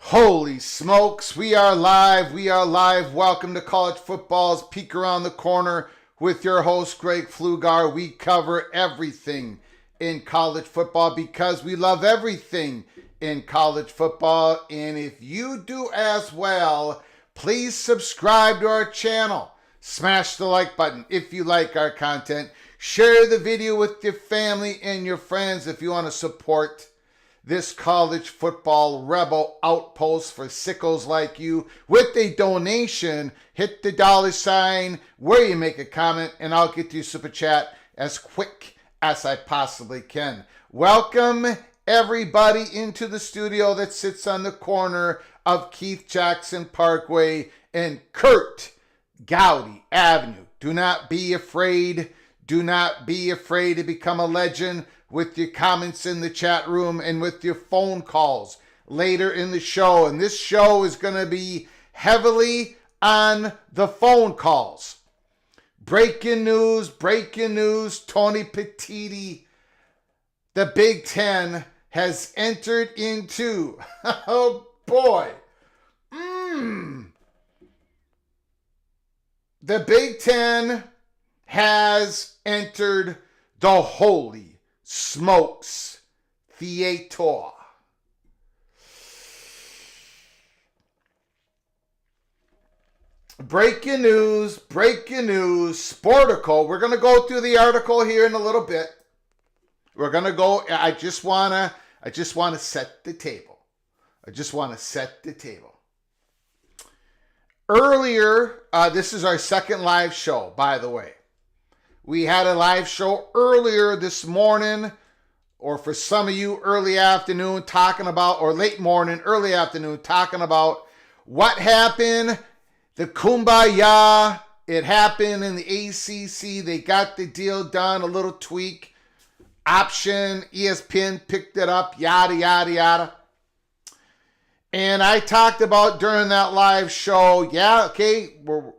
Holy smokes, we are live. Welcome to College Football's Peek Around the Corner with your host, Greg Pflugar. We cover everything in college football because we love everything in college football. And if you do as well, please subscribe to our channel. Smash the like button if you like our content. Share the video with your family and your friends if you want to support this college football rebel outpost for sickos like you with a donation. Hit the $ where you make a comment and I'll get to your super chat as quick as I possibly can. Welcome everybody into the studio that sits on the corner of Keith Jackson Parkway and Kurt Gowdy Avenue. Do not be afraid. Do not be afraid to become a legend with your comments in the chat room and with your phone calls later in the show. And this show is going to be heavily on the phone calls. Breaking news, Tony Pettit, the Big Ten has entered into, oh boy, the Big Ten has entered the Holy Smokes Theater. Breaking news, Sportico. We're going to go through the article here in a little bit. We're going to go, I just want to set the table. Earlier, this is our second live show, by the way. We had a live show earlier this morning, or for some of you, early afternoon, talking about, or late morning, early afternoon, talking about what happened. The kumbaya It happened in the ACC. They got the deal done, a little tweak. Option, ESPN picked it up, yada, yada, yada. And I talked about during that live show, yeah, okay,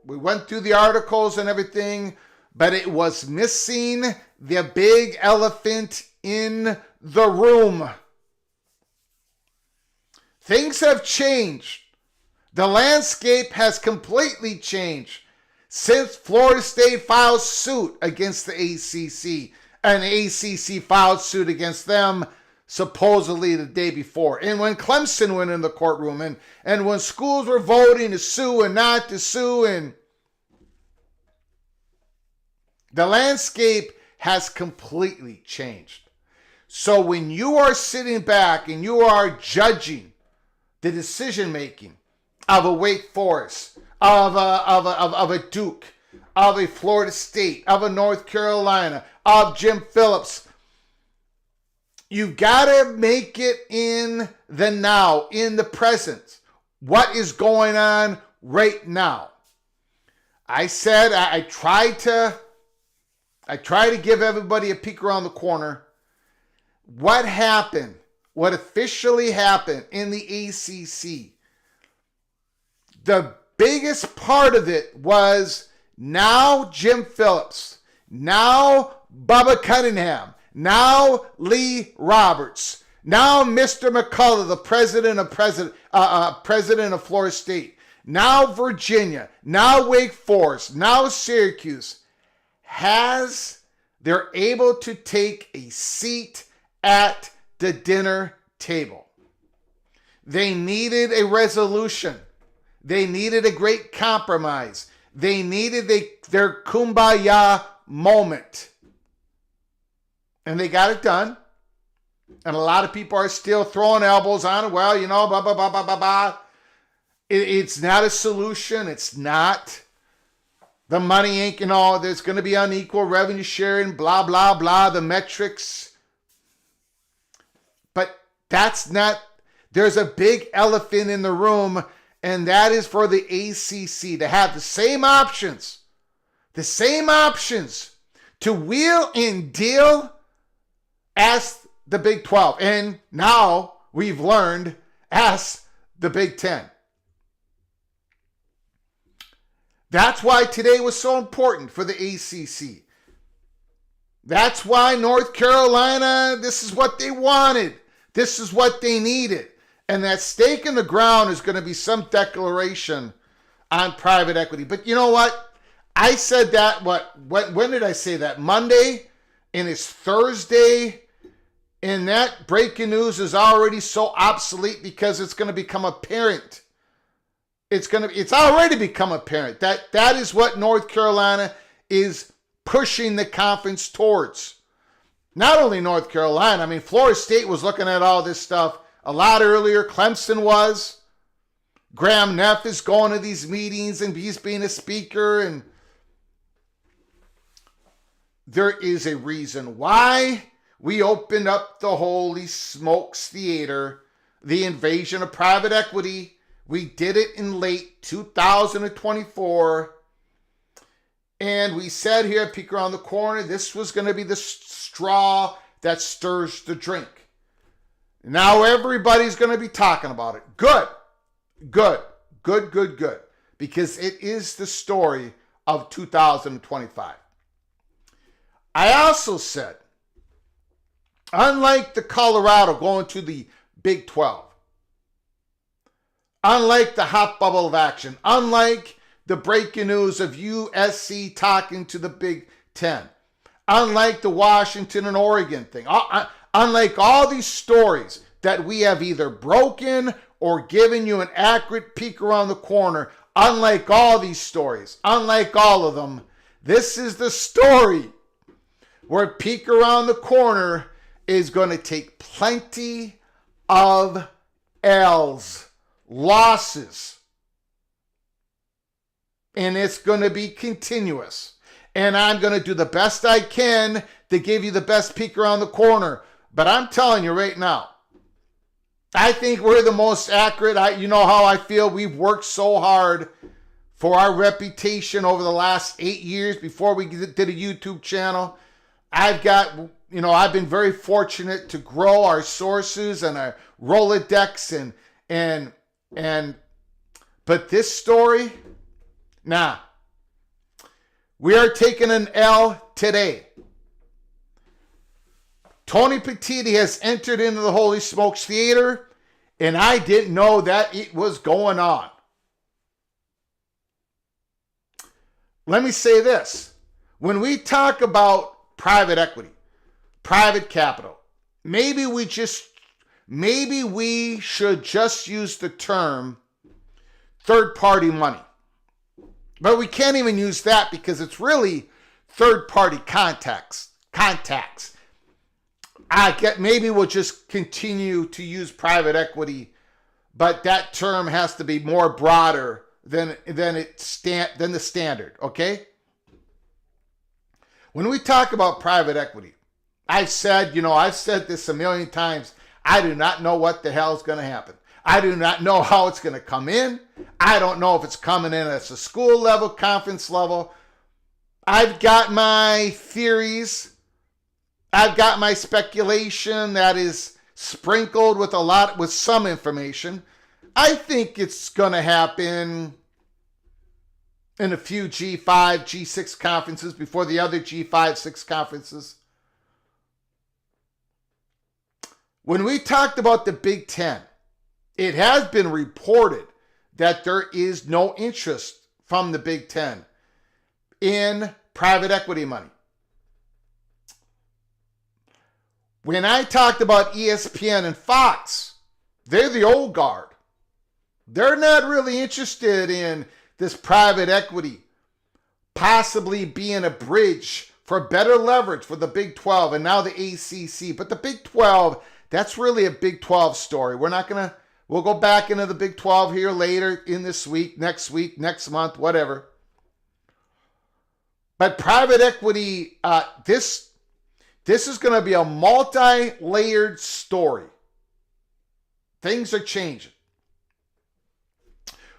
we went through the articles and everything, but it was missing the big elephant in the room. Things have changed. The landscape has completely changed since Florida State filed suit against the ACC, and the ACC filed suit against them supposedly the day before. And when Clemson went in the courtroom, and when schools were voting to sue and not to sue, and the landscape has completely changed. So when you are sitting back and you are judging the decision making of a Wake Forest, of a Duke, of a Florida State, of a North Carolina, of Jim Phillips, you've got to make it in the now, in the present. What is going on right now? I said I try to give everybody a peek around the corner. What happened? What officially happened in the ACC? The biggest part of it was now Jim Phillips, now Bubba Cunningham, now Lee Roberts, now Mr. McCullough, the president of Florida State, now Virginia, now Wake Forest, now Syracuse, they're able to take a seat at the dinner table. They needed a resolution. They needed a great compromise. They needed their kumbaya moment. And they got it done. And a lot of people are still throwing elbows on it. Well, blah, blah, blah, blah, blah, blah. It's not a solution. It's not. The money ain't, there's going to be unequal revenue sharing, blah, blah, blah, the metrics. But that's not, there's a big elephant in the room, and that is for the ACC to have the same options to wheel and deal as the Big 12. And now we've learned as the Big 10. That's why today was so important for the ACC. That's why North Carolina, this is what they wanted. This is what they needed. And that stake in the ground is going to be some declaration on private equity. But you know what? I said that, when did I say that? Monday, and it's Thursday. And that breaking news is already so obsolete because it's going to become apparent. It's already become apparent that is what North Carolina is pushing the conference towards. Not only North Carolina, Florida State was looking at all this stuff a lot earlier. Clemson was. Graham Neff is going to these meetings and he's being a speaker. And there is a reason why we opened up the Holy Smokes Theater, the invasion of private equity. We did it in late 2024. And we said here at Peek Around the Corner, this was going to be the straw that stirs the drink. Now everybody's going to be talking about it. Good. Because it is the story of 2025. I also said, unlike the Colorado going to the Big 12, unlike the hot bubble of action, unlike the breaking news of USC talking to the Big 10, unlike the Washington and Oregon thing, unlike all these stories that we have either broken or given you an accurate peek around the corner, unlike all these stories, unlike all of them, this is the story where Peek Around the Corner is going to take plenty of L's, losses, and it's going to be continuous. And I'm going to do the best I can to give you the best peek around the corner. But I'm telling you right now, I think we're the most accurate. You know how I feel. We've worked so hard for our reputation over the last 8 years before we did a YouTube channel. I've been very fortunate to grow our sources and our Rolodex but this story, nah. We are taking an L today. Tony Pettit has entered into the Holy Smokes Theater, and I didn't know that it was going on. Let me say this. When we talk about private equity, private capital, maybe we should just use the term third-party money. But we can't even use that because it's really third-party contacts. Maybe we'll just continue to use private equity, but that term has to be more broader than the standard, okay? When we talk about private equity, I've said this a million times, I do not know what the hell is going to happen. I do not know how it's going to come in. I don't know if it's coming in at a school level, conference level. I've got my theories. I've got my speculation that is sprinkled with some information. I think it's going to happen in a few G5, G6 conferences before the other G5, 6 conferences. When we talked about the Big Ten, it has been reported that there is no interest from the Big Ten in private equity money. When I talked about ESPN and Fox, they're the old guard. They're not really interested in this private equity possibly being a bridge for better leverage for the Big 12 and now the ACC. But the Big 12, that's really a Big 12 story. We'll go back into the Big 12 here later in this week, next month, whatever. But private equity, this is going to be a multi-layered story. Things are changing.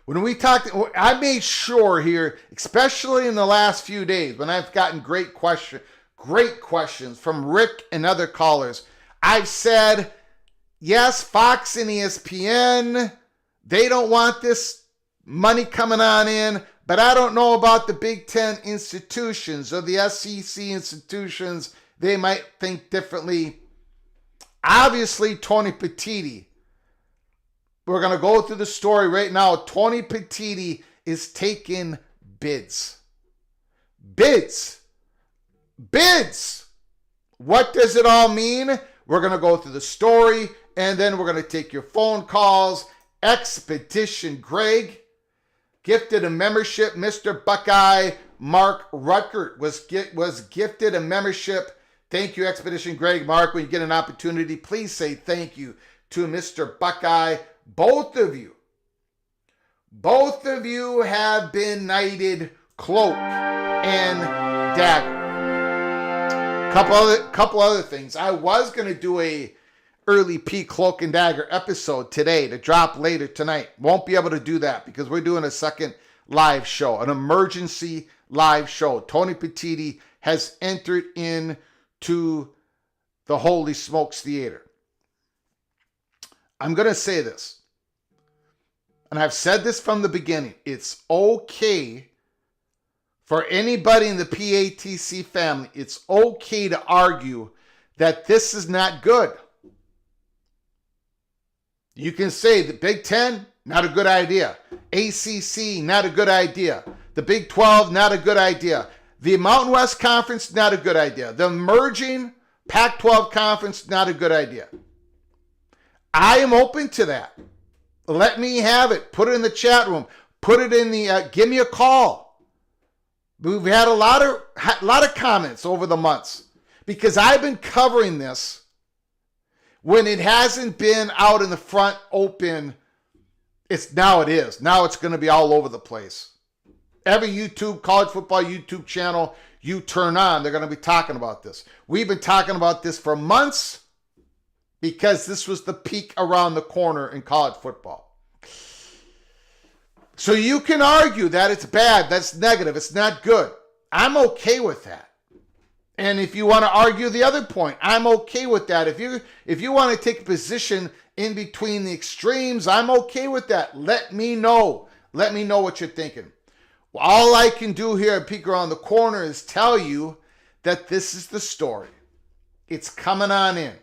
When we talked, I made sure here, especially in the last few days, when I've gotten great questions from Rick and other callers, I've said, yes, Fox and ESPN, they don't want this money coming on in, but I don't know about the Big Ten institutions or the SEC institutions. They might think differently. Obviously, Tony Pettit, we're going to go through the story right now. Tony Pettit is taking bids. Bids. What does it all mean? We're going to go through the story, and then we're going to take your phone calls. Expedition Greg gifted a membership. Mr. Buckeye Mark Ruckert was gifted a membership. Thank you, Expedition Greg. Mark, when you get an opportunity, please say thank you to Mr. Buckeye. Both of you have been knighted cloak and dagger. Couple other things. I was going to do a early peak cloak and dagger episode today to drop later tonight. Won't be able to do that because we're doing a second live show, an emergency live show. Tony Pettit has entered into the Holy Smokes Theater. I'm going to say this, and I've said this from the beginning. It's okay for anybody in the PATC family, it's okay to argue that this is not good. You can say the Big Ten, not a good idea. ACC, not a good idea. The Big 12, not a good idea. The Mountain West Conference, not a good idea. The emerging Pac-12 Conference, not a good idea. I am open to that. Let me have it. Put it in the chat room. Put it in the, give me a call. We've had a lot of comments over the months because I've been covering this when it hasn't been out in the front open. Now it is. Now it's going to be all over the place. Every YouTube, college football YouTube channel you turn on, they're going to be talking about this. We've been talking about this for months because this was the peak around the corner in college football. So you can argue that it's bad, that's negative, it's not good. I'm okay with that. And if you want to argue the other point, I'm okay with that. If you want to take a position in between the extremes, I'm okay with that. Let me know. Let me know what you're thinking. Well, all I can do here at Peek Around the Corner is tell you that this is the story. It's coming on in.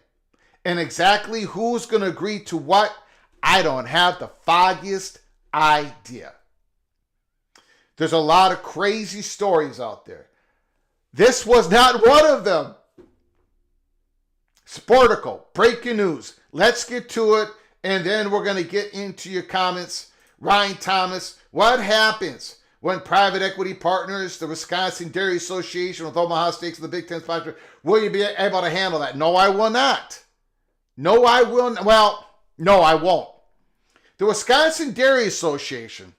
And exactly who's going to agree to what, I don't have the foggiest idea. There's a lot of crazy stories out there. This was not one of them. Sportical, breaking news. Let's get to it, and then we're going to get into your comments. Ryan Thomas, what happens when private equity partners, the Wisconsin Dairy Association with Omaha Steaks and the Big Ten sponsor, will you be able to handle that? No, I will not. No, I will not. Well, no, I won't. The Wisconsin Dairy Association,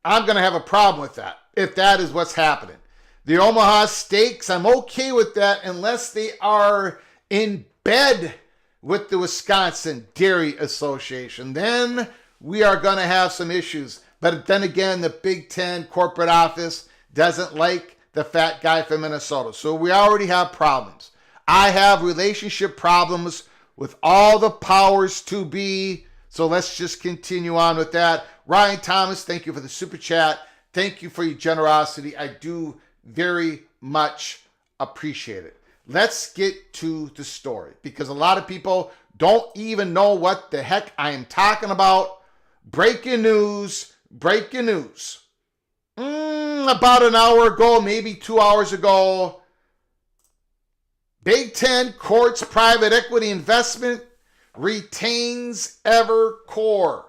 I'm going to have a problem with that, if that is what's happening. The Omaha Steaks, I'm okay with that unless they are in bed with the Wisconsin Dairy Association. Then we are going to have some issues. But then again, the Big Ten corporate office doesn't like the fat guy from Minnesota. So we already have problems. I have relationship problems with all the powers to be. So let's just continue on with that. Ryan Thomas, thank you for the super chat. Thank you for your generosity. I do very much appreciate it. Let's get to the story because a lot of people don't even know what the heck I am talking about. Breaking news, breaking news. About an hour ago, maybe 2 hours ago, Big Ten courts private equity investment retains Evercore.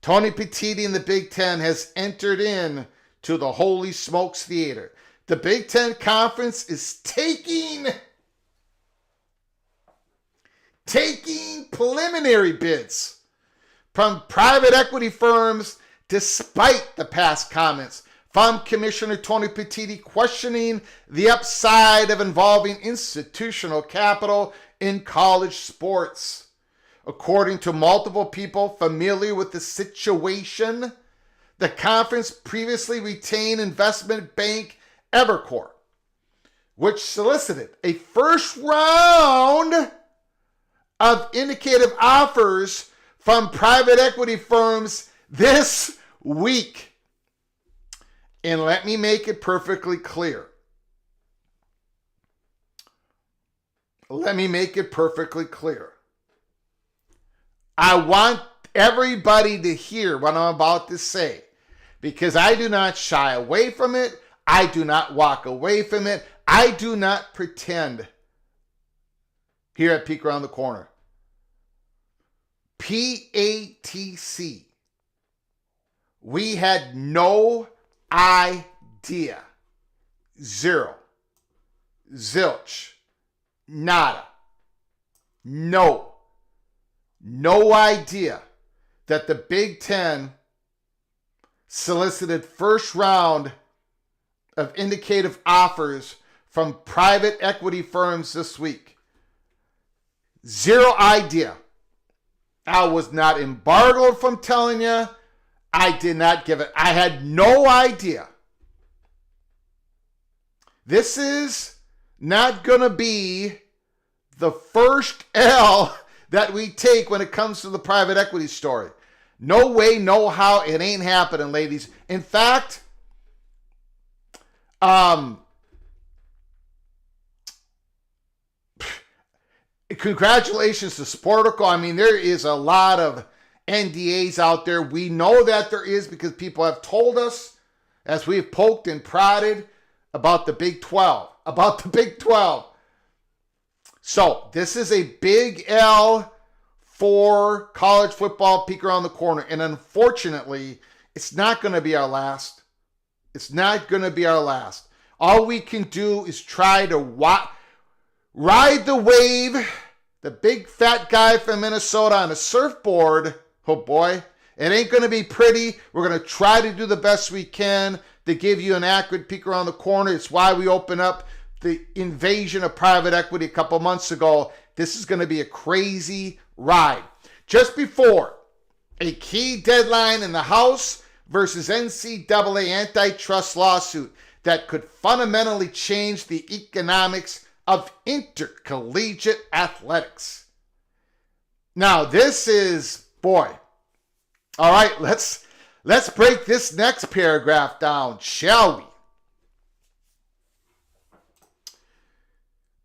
Tony Pettit in the Big Ten has entered in to the Holy Smokes Theater. The Big Ten Conference is taking preliminary bids from private equity firms despite the past comments from Commissioner Tony Pettit questioning the upside of involving institutional capital in college sports. According to multiple people familiar with the situation, the conference previously retained investment bank Evercore, which solicited a first round of indicative offers from private equity firms this week. And let me make it perfectly clear. Let me make it perfectly clear. I want everybody to hear what I'm about to say because I do not shy away from it. I do not walk away from it. I do not pretend here at Peek Around the Corner. PATC. We had no idea. Zero. Zilch. Nada. No idea that the Big Ten solicited first round of indicative offers from private equity firms this week. Zero idea. I was not embargoed from telling you. I did not give it. I had no idea. This is not going to be the first L that we take when it comes to the private equity story. No way, no how. It ain't happening, ladies. In fact, congratulations to Sportical. I mean, there is a lot of NDAs out there. We know that there is because people have told us as we've poked and prodded about the Big 12. So this is a big L for college football. Peek Around the Corner. And unfortunately, it's not going to be our last. It's not going to be our last. All we can do is try to ride the wave. The big fat guy from Minnesota on a surfboard. Oh boy, it ain't going to be pretty. We're going to try to do the best we can to give you an accurate Peek Around the Corner. It's why we open up the invasion of private equity a couple months ago. This is going to be a crazy ride. Just before a key deadline in the House versus NCAA antitrust lawsuit that could fundamentally change the economics of intercollegiate athletics. Now, this is, boy. All right, let's break this next paragraph down, shall we?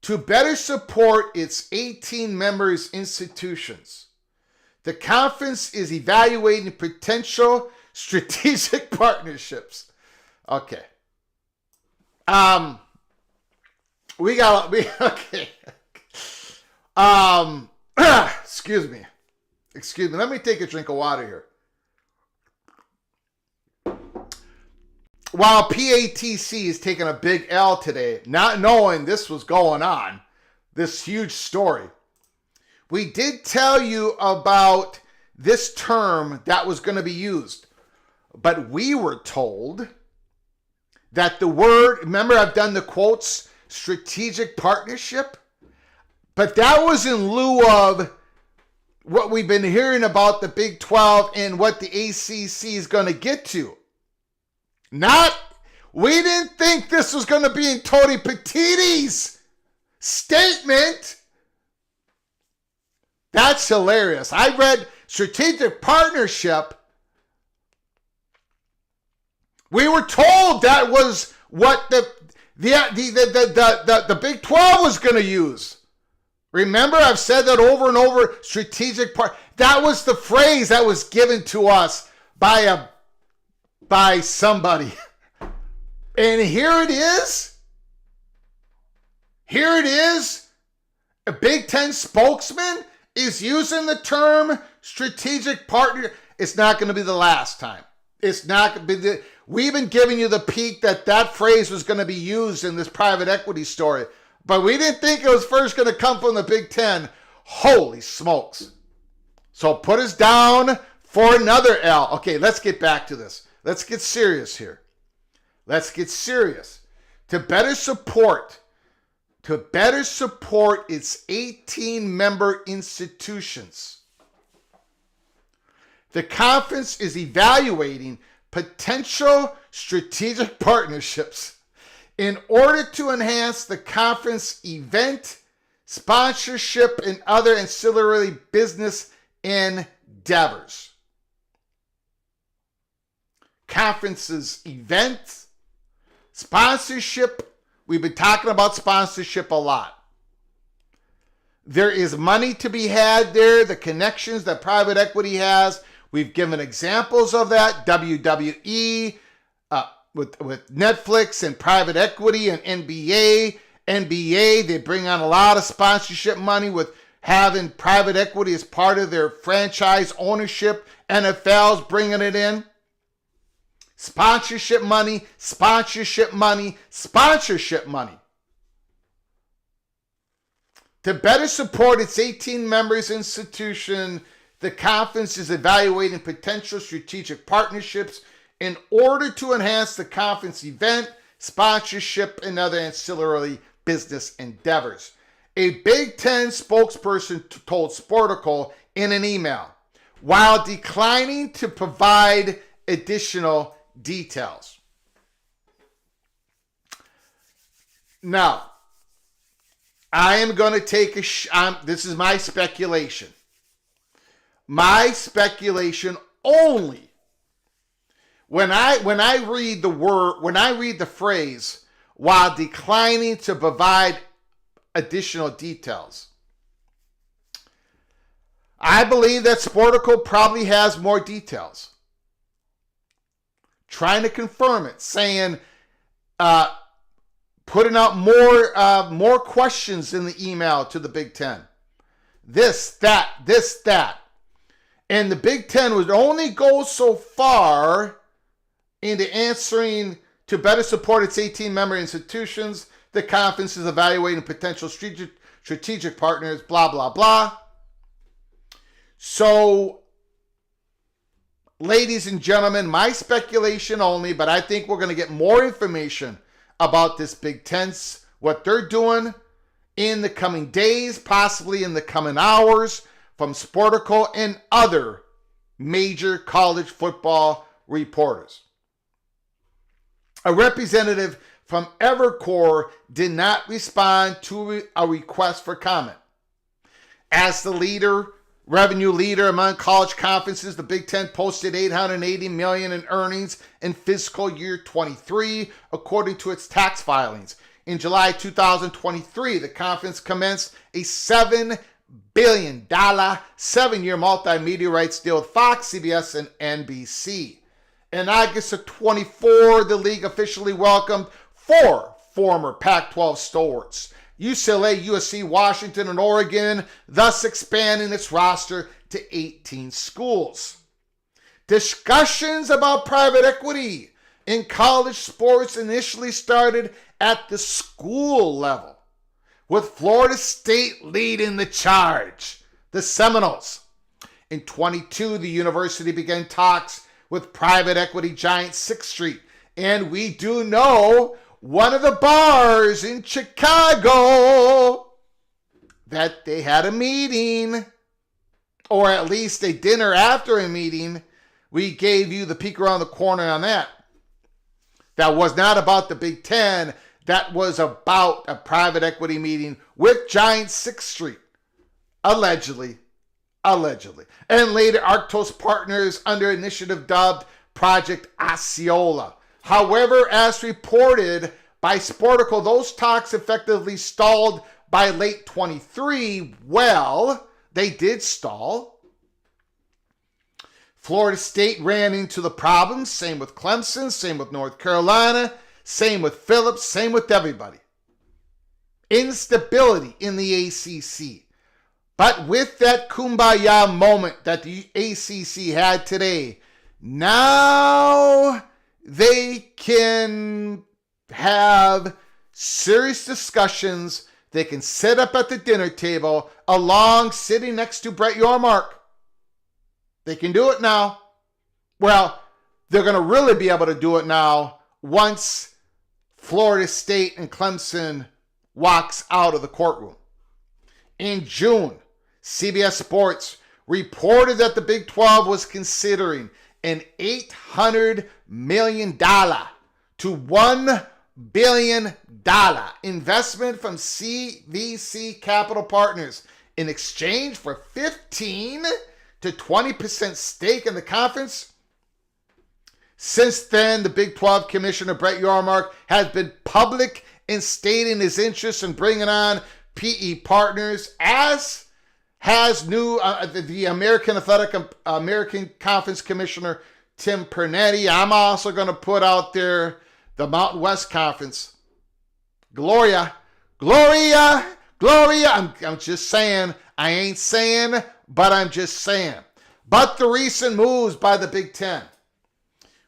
To better support its 18 members institutions, the conference is evaluating potential strategic partnerships. Okay. Okay. Excuse me. Let me take a drink of water here. While PATC is taking a big L today, not knowing this was going on, this huge story, we did tell you about this term that was going to be used, but we were told that the word, remember I've done the quotes, strategic partnership, but that was in lieu of what we've been hearing about the Big 12 and what the ACC is going to get to. We didn't think this was going to be in Tony Pettit's statement. That's hilarious. I read strategic partnership. We were told that was what the Big 12 was going to use. Remember, I've said that over and over. Strategic part. That was the phrase that was given to us by somebody. And here it is. A Big Ten spokesman is using the term strategic partner. It's not going to be the last time. It's not going to be we've been giving you the peek that phrase was going to be used in this private equity story. But we didn't think it was first going to come from the Big Ten. Holy smokes. So put us down for another L. Okay, let's get back to this. Let's get serious here. To better support its 18-member institutions, the conference is evaluating potential strategic partnerships in order to enhance the conference event, sponsorship, and other ancillary business endeavors. Conferences, events, sponsorship. We've been talking about sponsorship a lot. There is money to be had there, the connections that private equity has. We've given examples of that. WWE, with Netflix and private equity and NBA. They bring on a lot of sponsorship money with having private equity as part of their franchise ownership. NFL's bringing it in. Sponsorship money. To better support its 18 members institution, the conference is evaluating potential strategic partnerships in order to enhance the conference event, sponsorship, and other ancillary business endeavors. A Big Ten spokesperson told Sportico in an email, while declining to provide additional details. Now, I am going to take this is my speculation. My speculation only. When I read the phrase, while declining to provide additional details, I believe that Sportico probably has more details. Trying to confirm it, saying, putting out more questions in the email to the Big Ten. This, that. And the Big Ten would only go so far into answering to better support its 18-member institutions. The conference is evaluating potential strategic partners, blah, blah, blah. So, ladies and gentlemen, my speculation only, but I think we're going to get more information about this Big Ten, what they're doing in the coming days, possibly in the coming hours, from Sportico and other major college football reporters. A representative from Evercore did not respond to a request for comment. As the revenue leader among college conferences, the Big Ten posted $880 million in earnings in fiscal year 23, according to its tax filings. In July 2023, the conference commenced a $7 billion 7-year multimedia rights deal with Fox, CBS, and NBC. In August of 24, the league officially welcomed 4 former Pac-12 stalwarts: UCLA, USC, Washington, and Oregon, thus expanding its roster to 18 schools. Discussions about private equity in college sports initially started at the school level, with Florida State leading the charge, the Seminoles. In 22, the university began talks with private equity giant 6th Street, and we do know one of the bars in Chicago that they had a meeting, or at least a dinner after a meeting. We gave you the peek around the corner on that. That was not about the Big Ten. That was about a private equity meeting with giant 6th Street. Allegedly. And later Arctos partners under an initiative dubbed Project Osceola. However, as reported by Sportico, those talks effectively stalled by late 23. Well, they did stall. Florida State ran into the problems. Same with Clemson, same with North Carolina, same with Phillips, same with everybody. Instability in the ACC. But with that kumbaya moment that the ACC had today, now they can have serious discussions. They can sit up at the dinner table sitting next to Brett Yormark. They can do it now. Well, they're going to really be able to do it now once Florida State and Clemson walks out of the courtroom. In June, CBS Sports reported that the Big 12 was considering an $800 million to $1 billion investment from CVC Capital Partners in exchange for 15 to 20% stake in the conference. Since then, the Big 12 Commissioner Brett Yormark has been public in stating his interest in bringing on PE partners, as has the American Conference Commissioner Tim Pernetti. I'm also going to put out there the Mountain West Conference. Gloria. I'm just saying. I ain't saying, but I'm just saying. But the recent moves by the Big Ten,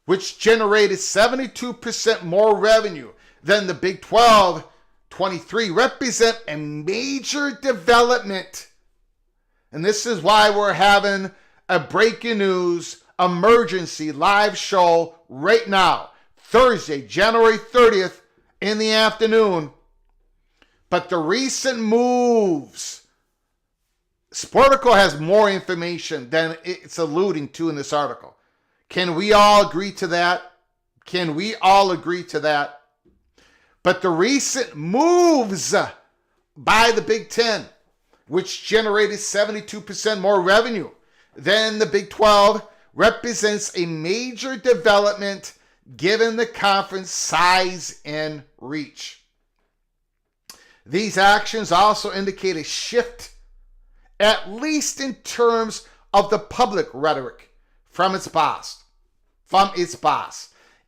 which generated 72% more revenue than the Big 12 23, represent a major development. And this is why we're having a breaking news emergency live show right now, Thursday, January 30th in the afternoon. But the recent moves, Sportico has more information than it's alluding to in this article. Can we all agree to that? But the recent moves by the Big Ten, which generated 72% more revenue than the Big 12, represents a major development given the conference size and reach. These actions also indicate a shift, at least in terms of the public rhetoric, from its boss.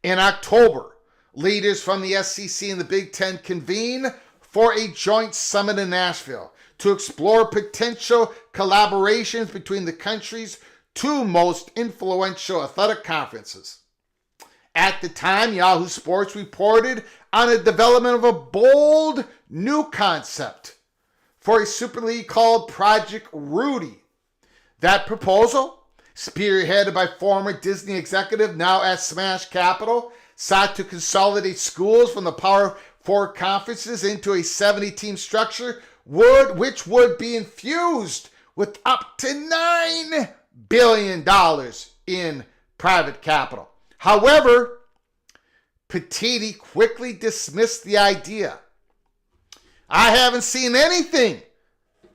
In October, leaders from the SEC and the Big Ten convene for a joint summit in Nashville to explore potential collaborations between the country's two most influential athletic conferences. At the time, Yahoo Sports reported on the development of a bold new concept for a Super League called Project Rudy. That proposal, spearheaded by former Disney executive now at Smash Capital, sought to consolidate schools from the Power Four conferences into a 70-team structure, which would be infused with up to $9 billion in private capital. However, Pettit quickly dismissed the idea. I haven't seen anything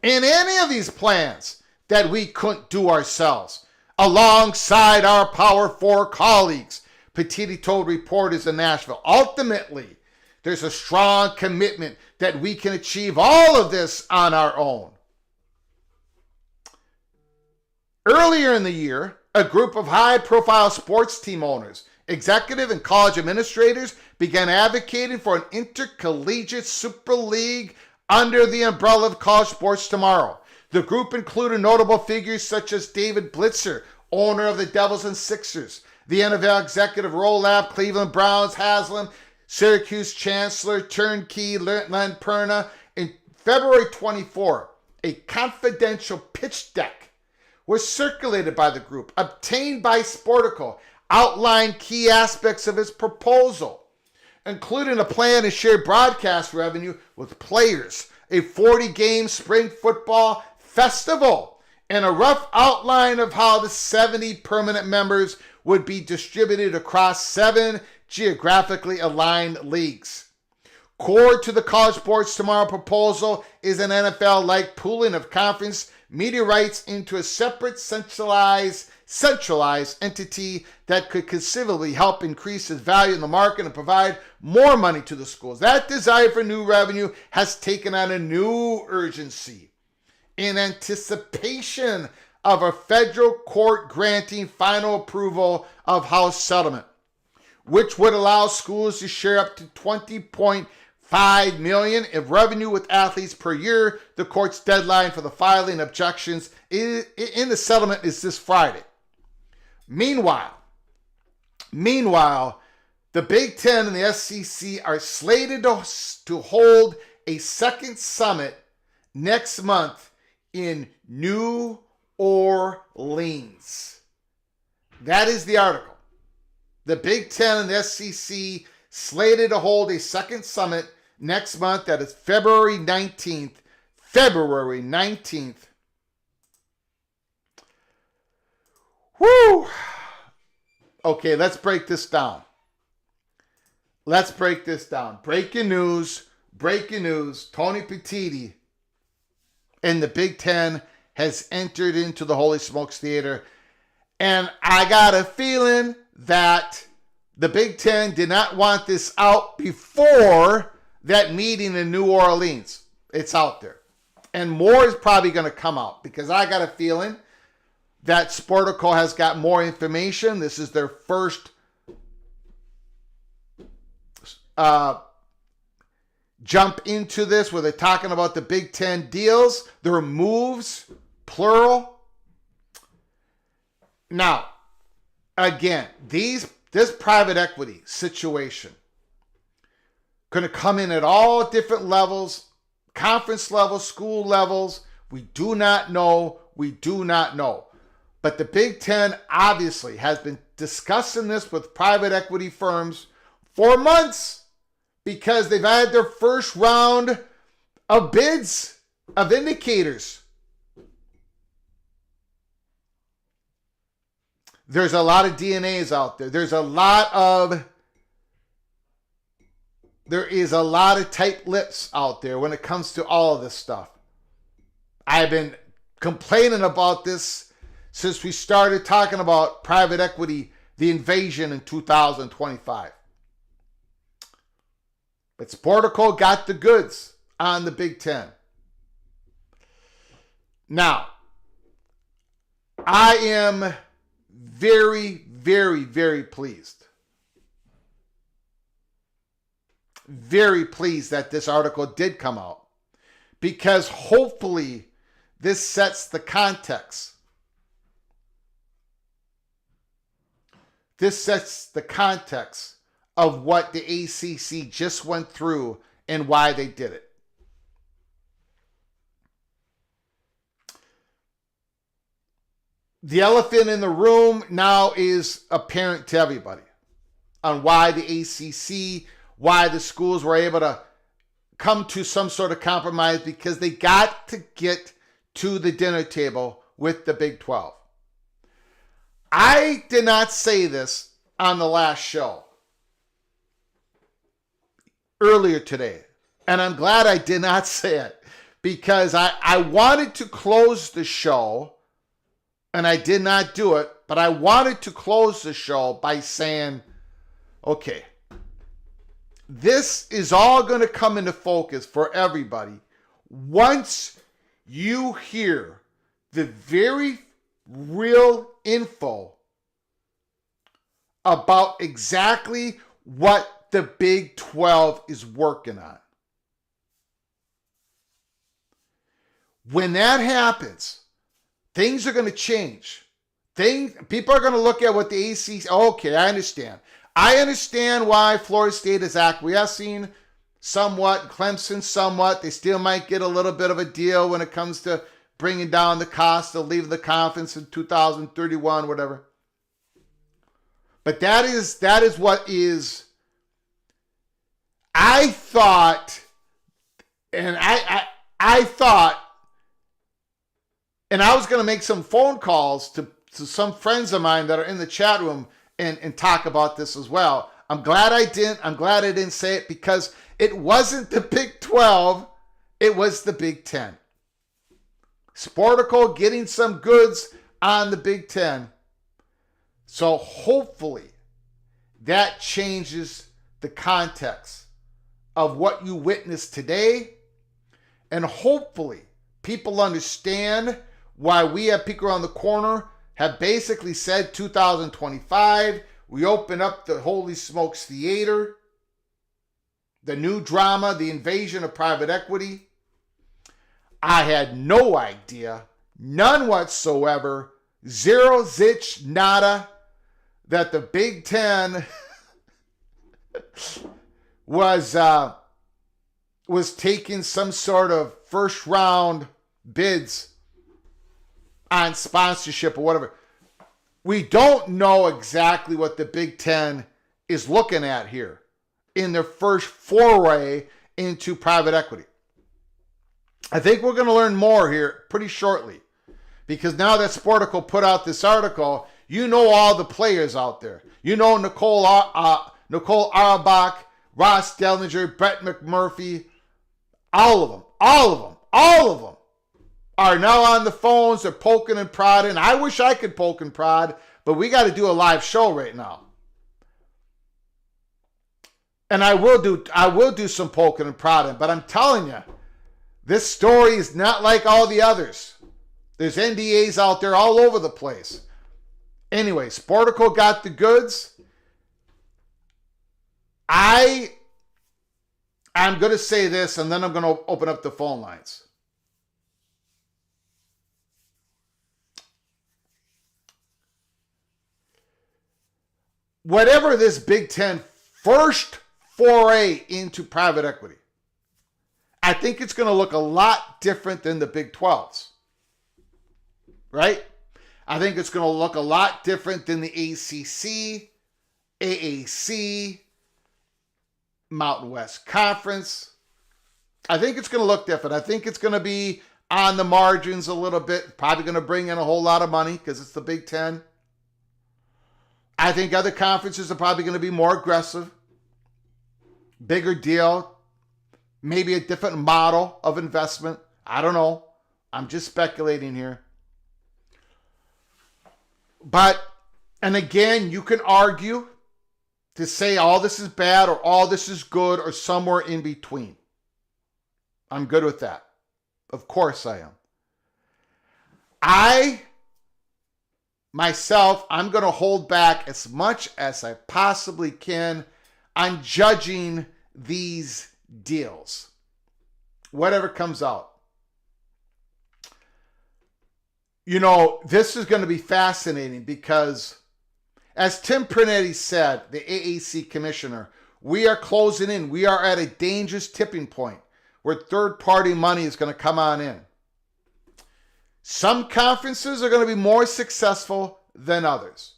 in any of these plans that we couldn't do ourselves alongside our Power 4 colleagues, Pettit told reporters in Nashville. Ultimately, there's a strong commitment that we can achieve all of this on our own. Earlier in the year, a group of high-profile sports team owners, executive and college administrators began advocating for an intercollegiate super league under the umbrella of college sports tomorrow. The group included notable figures such as David Blitzer, owner of the Devils and Sixers, the NFL executive Rolab, Cleveland Browns, Haslam, Syracuse Chancellor, Turnkey, Len Perna. In February 24, a confidential pitch deck was circulated by the group, obtained by Sportico, outlined key aspects of its proposal, including a plan to share broadcast revenue with players, a 40-game spring football festival, and a rough outline of how the 70 permanent members would be distributed across 7 geographically aligned leagues. Core to the College Sports Tomorrow proposal is an NFL-like pooling of conference media rights into a separate centralized entity that could conceivably help increase its value in the market and provide more money to the schools. That desire for new revenue has taken on a new urgency in anticipation of a federal court granting final approval of House settlement, which would allow schools to share up to $20.5 million in revenue with athletes per year. The court's deadline for the filing objections in the settlement is this Friday. Meanwhile, the Big Ten and the SEC are slated to hold a second summit next month in New Orleans. That is the article. The Big Ten and the SEC slated to hold a second summit next month. That is February 19th. February 19th. Woo! Okay, let's break this down. Breaking news. Tony Pettit and the Big Ten has entered into the Holy Smokes Theater. And I got a feeling that the Big Ten did not want this out before that meeting in New Orleans. It's out there. And more is probably going to come out because I got a feeling that Sportico has got more information. This is their first jump into this where they're talking about the Big Ten deals, their moves, plural. Now, again, this private equity situation going to come in at all different levels, conference levels, school levels. We do not know. But the Big Ten obviously has been discussing this with private equity firms for months because they've had their first round of bids, of indicators. There's a lot of DNAs out there. There is a lot of tight lips out there when it comes to all of this stuff. I've been complaining about this since we started talking about private equity, the invasion in 2025. But Sportico got the goods on the Big Ten. Now, I am very, very, very pleased. Very pleased that this article did come out because hopefully this sets the context. This sets the context of what the ACC just went through and why they did it. The elephant in the room now is apparent to everybody on why the ACC, why the schools were able to come to some sort of compromise because they got to get to the dinner table with the Big 12. I did not say this on the last show earlier today, and I'm glad I did not say it, because I wanted to close the show, and I did not do it, but I wanted to close the show by saying, okay, this is all going to come into focus for everybody once you hear the very real info about exactly what the Big 12 is working on. When that happens, things are going to change. People are going to look at what the ACC... Okay, I understand. I understand why Florida State is acquiescing somewhat, Clemson somewhat. They still might get a little bit of a deal when it comes to bringing down the cost of leaving the conference in 2031, whatever. But that is what is... I thought, and I thought, and I was going to make some phone calls to some friends of mine that are in the chat room and talk about this as well. I'm glad I didn't. I'm glad I didn't say it, because it wasn't the Big 12. It was the Big 10. Sportico getting some goods on the Big 10. So hopefully that changes the context of what you witnessed today. And hopefully people understand why we at Peek Around the Corner have basically said 2025, we open up the Holy Smokes Theater, the new drama, the invasion of private equity. I had no idea, none whatsoever, zero, zitch, nada, that the Big Ten was taking some sort of first round bids on sponsorship or whatever. We don't know exactly what the Big Ten is looking at here in their first foray into private equity. I think we're going to learn more here pretty shortly, because now that Sportico put out this article, you know all the players out there. You know Nicole Auerbach, Ross Dellinger, Brett McMurphy, all of them are now on the phones. They're poking and prodding. I wish I could poke and prod, but we got to do a live show right now. And I will do some poking and prodding, but I'm telling you, this story is not like all the others. There's NDAs out there all over the place. Anyway, Sportico got the goods. I'm going to say this, and then I'm going to open up the phone lines. Whatever this Big Ten first foray into private equity, I think it's going to look a lot different than the Big 12s. Right? I think it's going to look a lot different than the ACC, AAC, Mountain West Conference. I think it's going to look different. I think it's going to be on the margins a little bit. Probably going to bring in a whole lot of money because it's the Big Ten. I think other conferences are probably going to be more aggressive. Bigger deal. Maybe a different model of investment. I don't know. I'm just speculating here. But, and again, you can argue to say all this is bad or all this is good or somewhere in between. I'm good with that. Of course I am. I'm going to hold back as much as I possibly can on judging these deals. Whatever comes out. You know, this is going to be fascinating because, as Tim Prinetti said, the AAC commissioner, we are closing in. We are at a dangerous tipping point where third-party money is going to come on in. Some conferences are going to be more successful than others.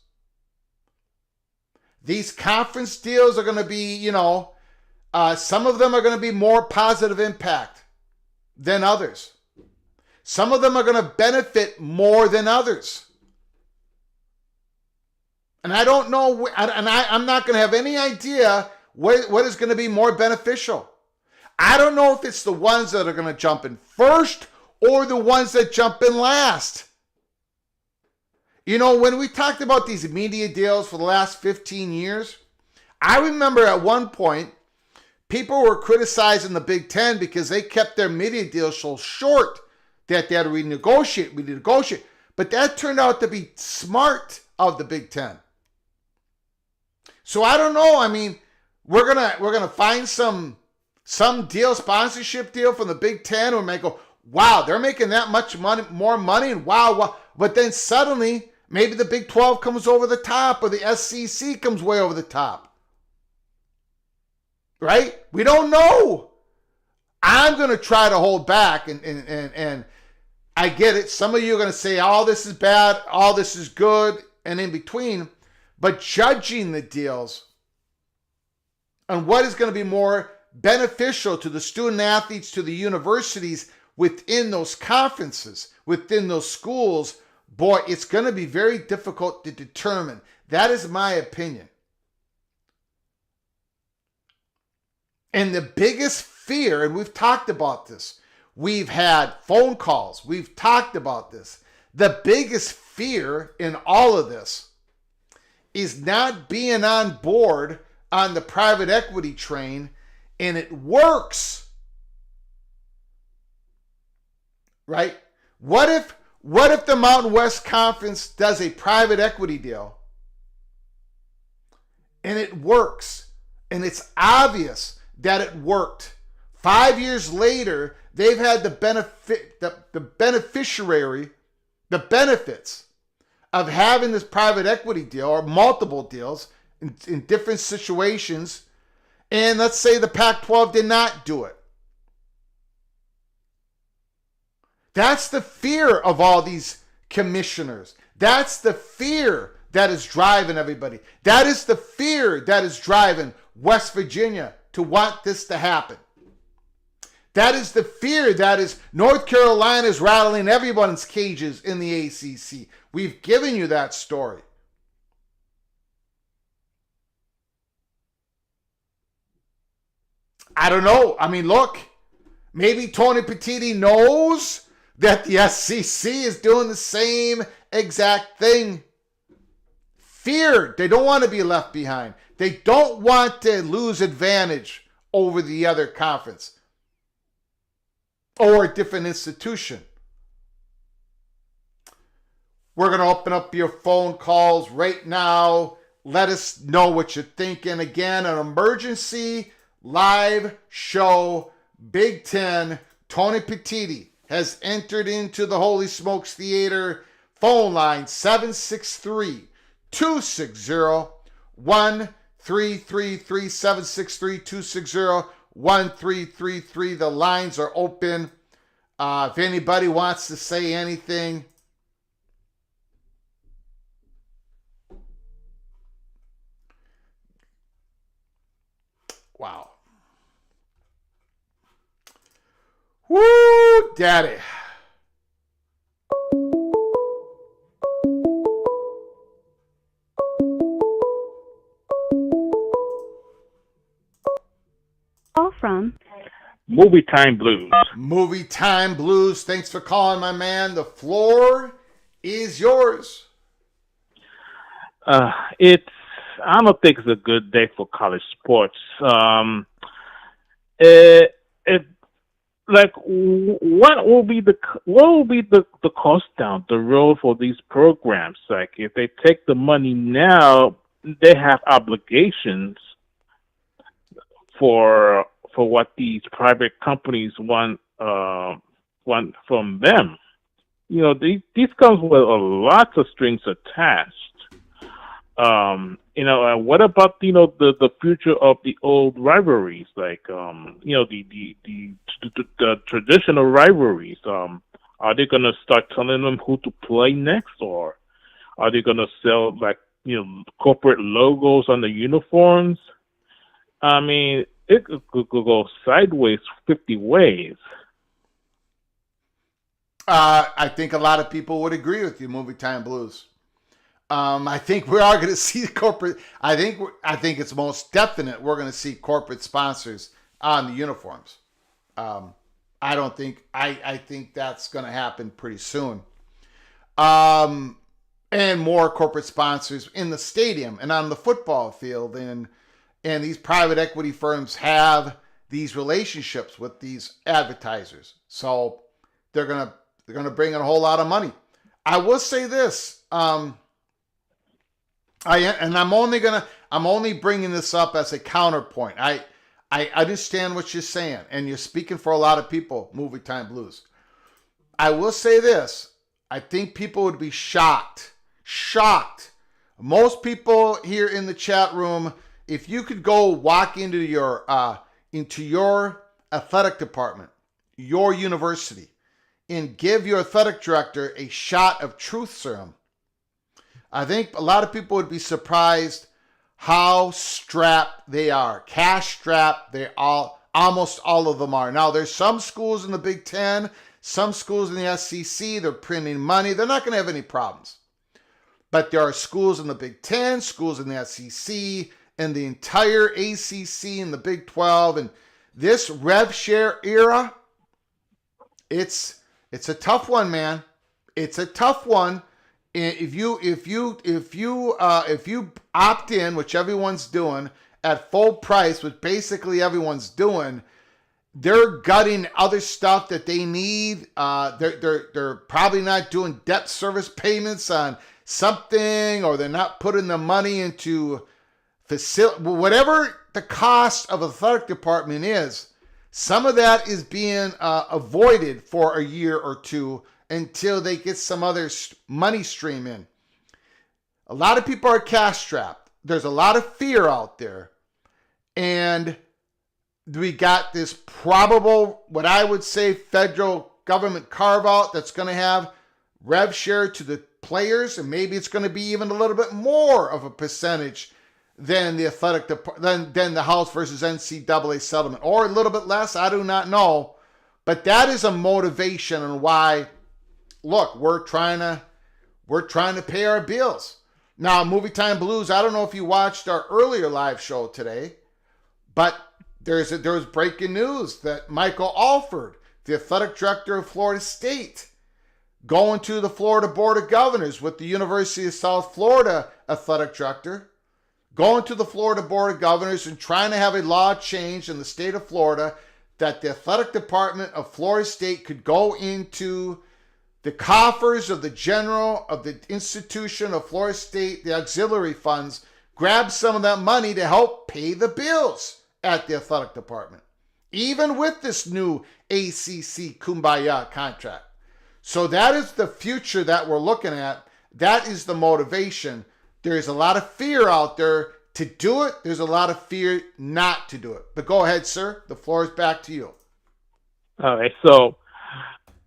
These conference deals are going to be, some of them are going to be more positive impact than others. Some of them are going to benefit more than others. And I don't know, I'm not going to have any idea what is going to be more beneficial. I don't know if it's the ones that are going to jump in first or the ones that jump in last. You know, when we talked about these media deals for the last 15 years, I remember at one point, people were criticizing the Big Ten because they kept their media deals so short that they had to renegotiate. But that turned out to be smart of the Big Ten. So I don't know. I mean, we're gonna find some deal, sponsorship deal from the Big Ten, or may go, wow, they're making that much money, more money, and wow. But then suddenly, maybe the Big 12 comes over the top, or the SEC comes way over the top. Right? We don't know. I'm gonna try to hold back, and I get it. Some of you are gonna say, all this is bad, all this is good, and in between. But judging the deals and what is going to be more beneficial to the student athletes, to the universities within those conferences, within those schools, boy, it's going to be very difficult to determine. That is my opinion. And the biggest fear, and we've talked about this, we've had phone calls, we've talked about this. The biggest fear in all of this is not being on board on the private equity train, and it works. Right? What if the Mountain West Conference does a private equity deal and it works, and it's obvious that it worked? 5 years later, they've had the benefits of having this private equity deal, or multiple deals in different situations, and let's say the Pac-12 did not do it. That's the fear of all these commissioners. That's the fear that is driving everybody. That is the fear that is driving West Virginia to want this to happen. That is the fear that is North Carolina's rattling everyone's cages in the ACC. We've given you that story. I don't know. I mean, look, maybe Tony Pettit knows that the SEC is doing the same exact thing. Fear. They don't want to be left behind. They don't want to lose advantage over the other conference or a different institution. We're going to open up your phone calls right now. Let us know what you're thinking. Again, an emergency live show. Big Ten. Tony Pettit has entered into the Holy Smokes Theater. Phone line 763-260-1333. 763-260-1333. The lines are open. If anybody wants to say anything. Wow. Woo, daddy. Call from Movie Time Blues. Movie Time Blues. Thanks for calling, my man. The floor is yours. I don't think it's a good day for college sports. What will be the cost down the road for these programs? Like, if they take the money now, they have obligations for what these private companies want from them. You know, these comes with lots of strings attached. What about the future of the old rivalries, like the traditional rivalries? Are they gonna start telling them who to play next, or are they gonna sell corporate logos on the uniforms? I mean, it could go sideways 50 ways. I think a lot of people would agree with you, Movie Time Blues. I think we are going to see corporate. I think it's most definite we're going to see corporate sponsors on the uniforms. I don't think. I think that's going to happen pretty soon. And more corporate sponsors in the stadium and on the football field, and these private equity firms have these relationships with these advertisers, so they're gonna bring in a whole lot of money. I will say this, I'm only bringing this up as a counterpoint. I understand what you're saying, and you're speaking for a lot of people, Movie Time Blues. I will say this. I think people would be shocked. Most people here in the chat room, if you could go walk into your athletic department, your university, and give your athletic director a shot of truth serum, I think a lot of people would be surprised how strapped they are. Cash strapped, almost all of them are. Now, there's some schools in the Big Ten, some schools in the SEC, they're printing money. They're not going to have any problems. But there are schools in the Big Ten, schools in the SEC, and the entire ACC and the Big 12. And this rev share era, it's a tough one, man. It's a tough one. If you opt in, which everyone's doing, at full price, which basically everyone's doing, they're gutting other stuff that they need. They're probably not doing debt service payments on something, or they're not putting the money into whatever the cost of a athletic department is. Some of that is being avoided for a year or two until they get some other money stream in. A lot of people are cash strapped. There's a lot of fear out there, and we got this probable, what I would say, federal government carve out that's going to have rev share to the players, and maybe it's going to be even a little bit more of a percentage than the athletic than the House versus NCAA settlement, or a little bit less. I do not know, but that is a motivation and why. Look, we're trying to pay our bills now. Movie Time Blues. I don't know if you watched our earlier live show today, but there was breaking news that Michael Alford, the athletic director of Florida State, going to the Florida Board of Governors with the University of South Florida athletic director, going to the Florida Board of Governors and trying to have a law change in the state of Florida that the athletic department of Florida State could go into the coffers of the institution of Florida State, the auxiliary funds, grab some of that money to help pay the bills at the athletic department, even with this new ACC Kumbaya contract. So that is the future that we're looking at. That is the motivation. There's a lot of fear out there to do it. There's a lot of fear not to do it. But go ahead, sir. The floor is back to you. All right. So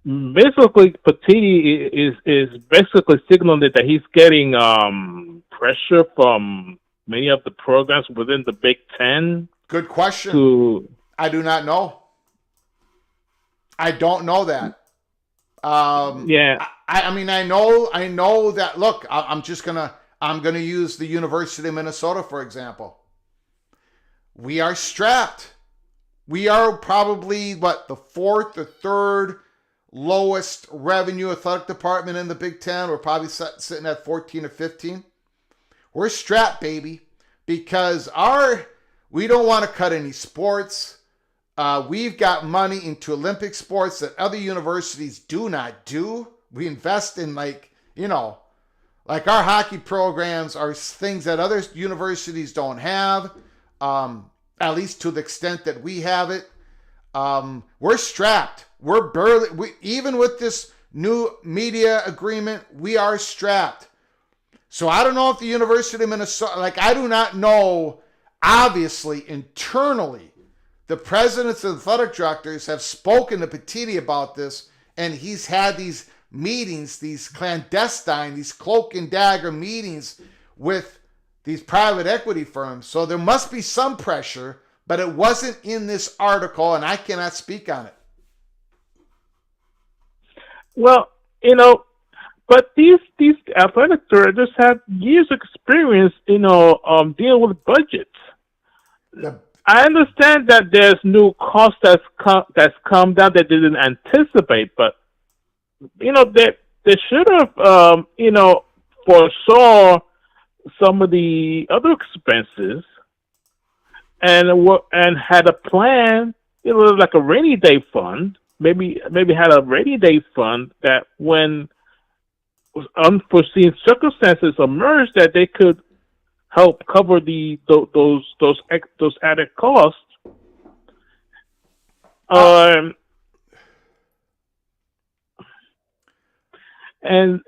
basically, Pettit is basically signaling that he's getting pressure from many of the programs within the Big Ten. Good question. I do not know. I don't know that. Yeah. I mean, I know that. Look, I'm gonna use the University of Minnesota for example. We are strapped. We are probably the fourth or third lowest revenue athletic department in the Big Ten. We're probably sitting at 14 or 15. We're strapped, baby, because we don't want to cut any sports. We've got money into Olympic sports that other universities do not do. We invest in like our hockey programs are things that other universities don't have, at least to the extent that we have it. We're strapped. Even with this new media agreement, we are strapped. So I don't know if the University of Minnesota, I do not know, obviously, internally, the presidents and athletic directors have spoken to Pettit about this, and he's had these meetings, these clandestine, these cloak and dagger meetings with these private equity firms. So there must be some pressure, but it wasn't in this article, and I cannot speak on it. Well, but these athletic directors have years of experience, dealing with budgets. The I understand that there's new cost that's come down that they didn't anticipate, but they should have foresaw some of the other expenses and had a plan, like a rainy day fund. Maybe had a rainy day fund that when unforeseen circumstances emerge, that they could help cover those added costs. uh, Um, and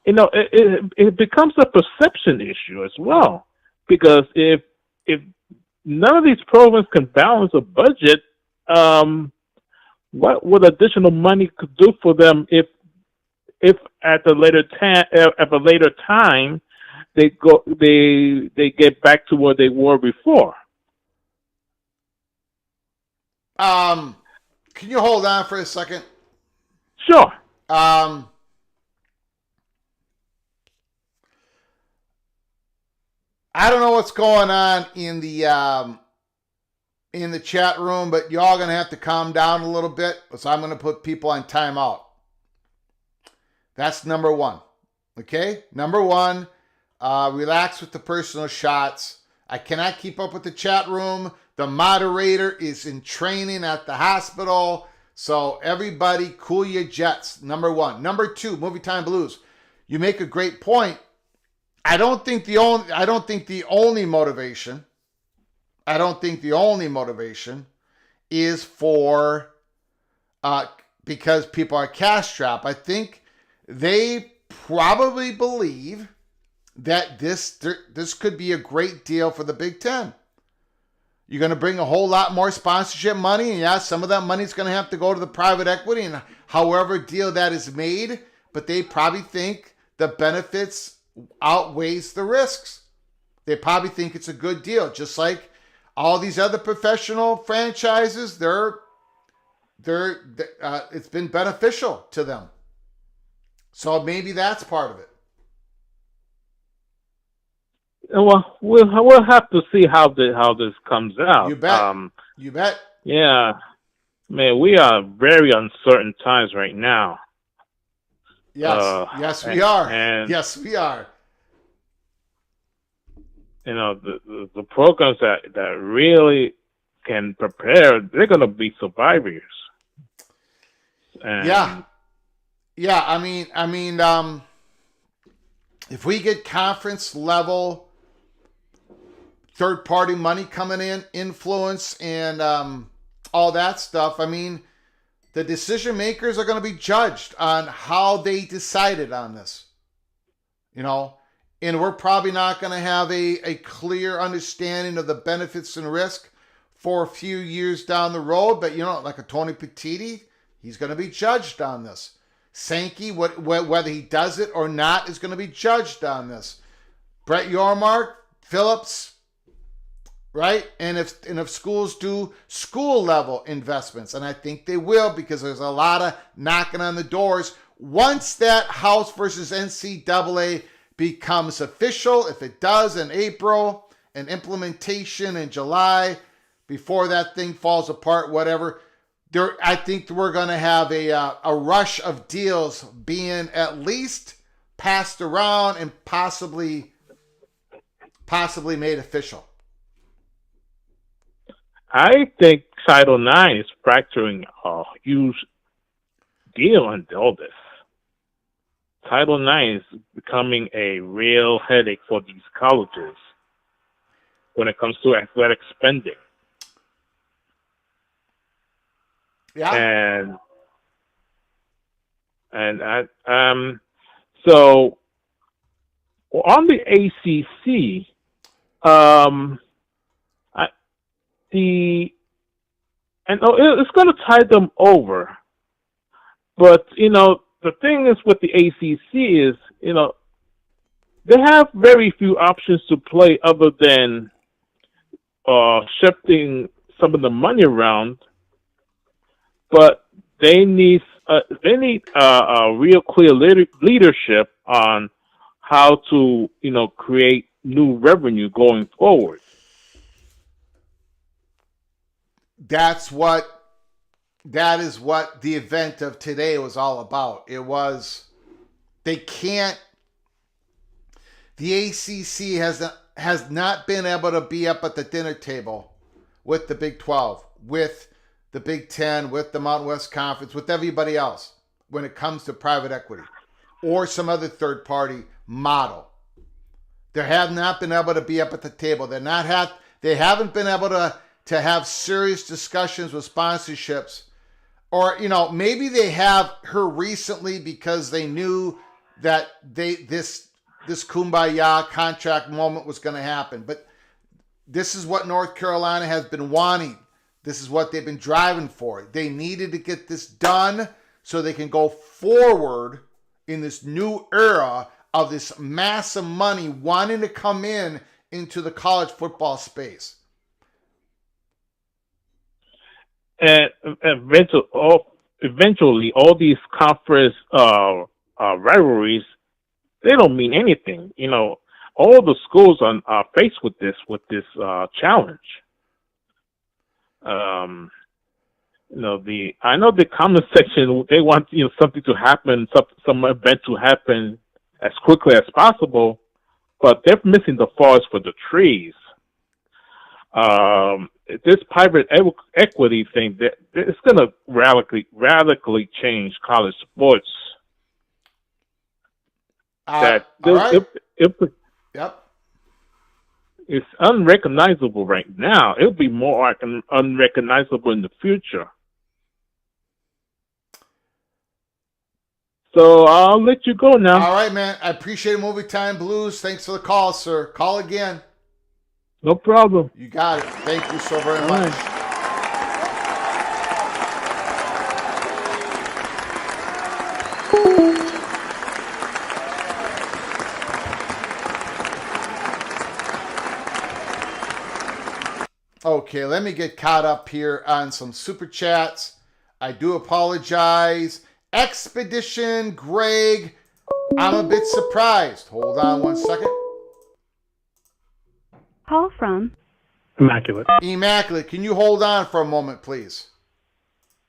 it becomes a perception issue as well, because if none of these programs can balance a budget, what additional money could do for them if at a later time they get back to where they were before. can you hold on for a second? Sure. Um, I don't know what's going on in the chat room, but y'all gonna have to calm down a little bit, so I'm gonna put people on timeout. That's number one. Okay, number one. Relax with the personal shots. I cannot keep up with the chat room. The moderator is in training at the hospital. So everybody cool your jets. Number one. Number two, Movie Time Blues. You make a great point. I don't think the only motivation is for because people are cash strapped. I think they probably believe that this could be a great deal for the Big Ten. You're going to bring a whole lot more sponsorship money, and yeah, some of that money is going to have to go to the private equity and however deal that is made, but they probably think the benefits outweighs the risks. They probably think it's a good deal, just like all these other professional franchises. It's been beneficial to them. So maybe that's part of it. Well, we'll have to see how this comes out. You bet. You bet. Yeah, man, we are very uncertain times right now. Yes. Yes, we are. And yes, we are. The programs that really can prepare, they're going to be survivors. And yeah. I mean, if we get conference level third party money coming in, influence, and all that stuff, I mean, the decision makers are going to be judged on how they decided on this. And we're probably not going to have a clear understanding of the benefits and risk for a few years down the road. But, like a Tony Pettit, he's going to be judged on this. Sankey, whether he does it or not, is going to be judged on this. Brett Yormark, Phillips, right? And if schools do school level investments, and I think they will, because there's a lot of knocking on the doors. Once that House versus NCAA becomes official, if it does in April, and implementation in July, before that thing falls apart, whatever, I think we're going to have a rush of deals being at least passed around and possibly made official. I think Title IX is fracturing a huge deal into all this. Title IX is becoming a real headache for these colleges when it comes to athletic spending. Yeah. So on the ACC, it's going to tide them over, but the thing is with the ACC is they have very few options to play other than shifting some of the money around. But they need a real clear leadership on how to, create new revenue going forward. That is what the event of today was all about. It was, the ACC has not been able to be up at the dinner table with the Big 12, with the Big 10, with the Mountain West Conference, with everybody else when it comes to private equity or some other third party model. They have not been able to be up at the table. They haven't been able to have serious discussions with sponsorships, or maybe they have her recently because they knew that this kumbaya contract moment was going to happen. But this is what North Carolina has been wanting. This is what they've been driving for. They needed to get this done so they can go forward in this new era of this massive money wanting to come into the college football space. And eventually, all these conference rivalries, they don't mean anything. All the schools are faced with this challenge. I know the comment section, they want something to happen, some event to happen as quickly as possible, but they're missing the forest for the trees. This private equity thing, it's going to radically change college sports. All right. Yep. It's unrecognizable right now. It'll be more unrecognizable in the future. So I'll let you go now. All right, man. I appreciate Movie Time Blues. Thanks for the call, sir. Call again. No problem. You got it. Thank you so very much. Right. Okay, let me get caught up here on some super chats. I do apologize. Expedition Greg, I'm a bit surprised. Hold on one second. Call from Immaculate. Immaculate, can you hold on for a moment, please?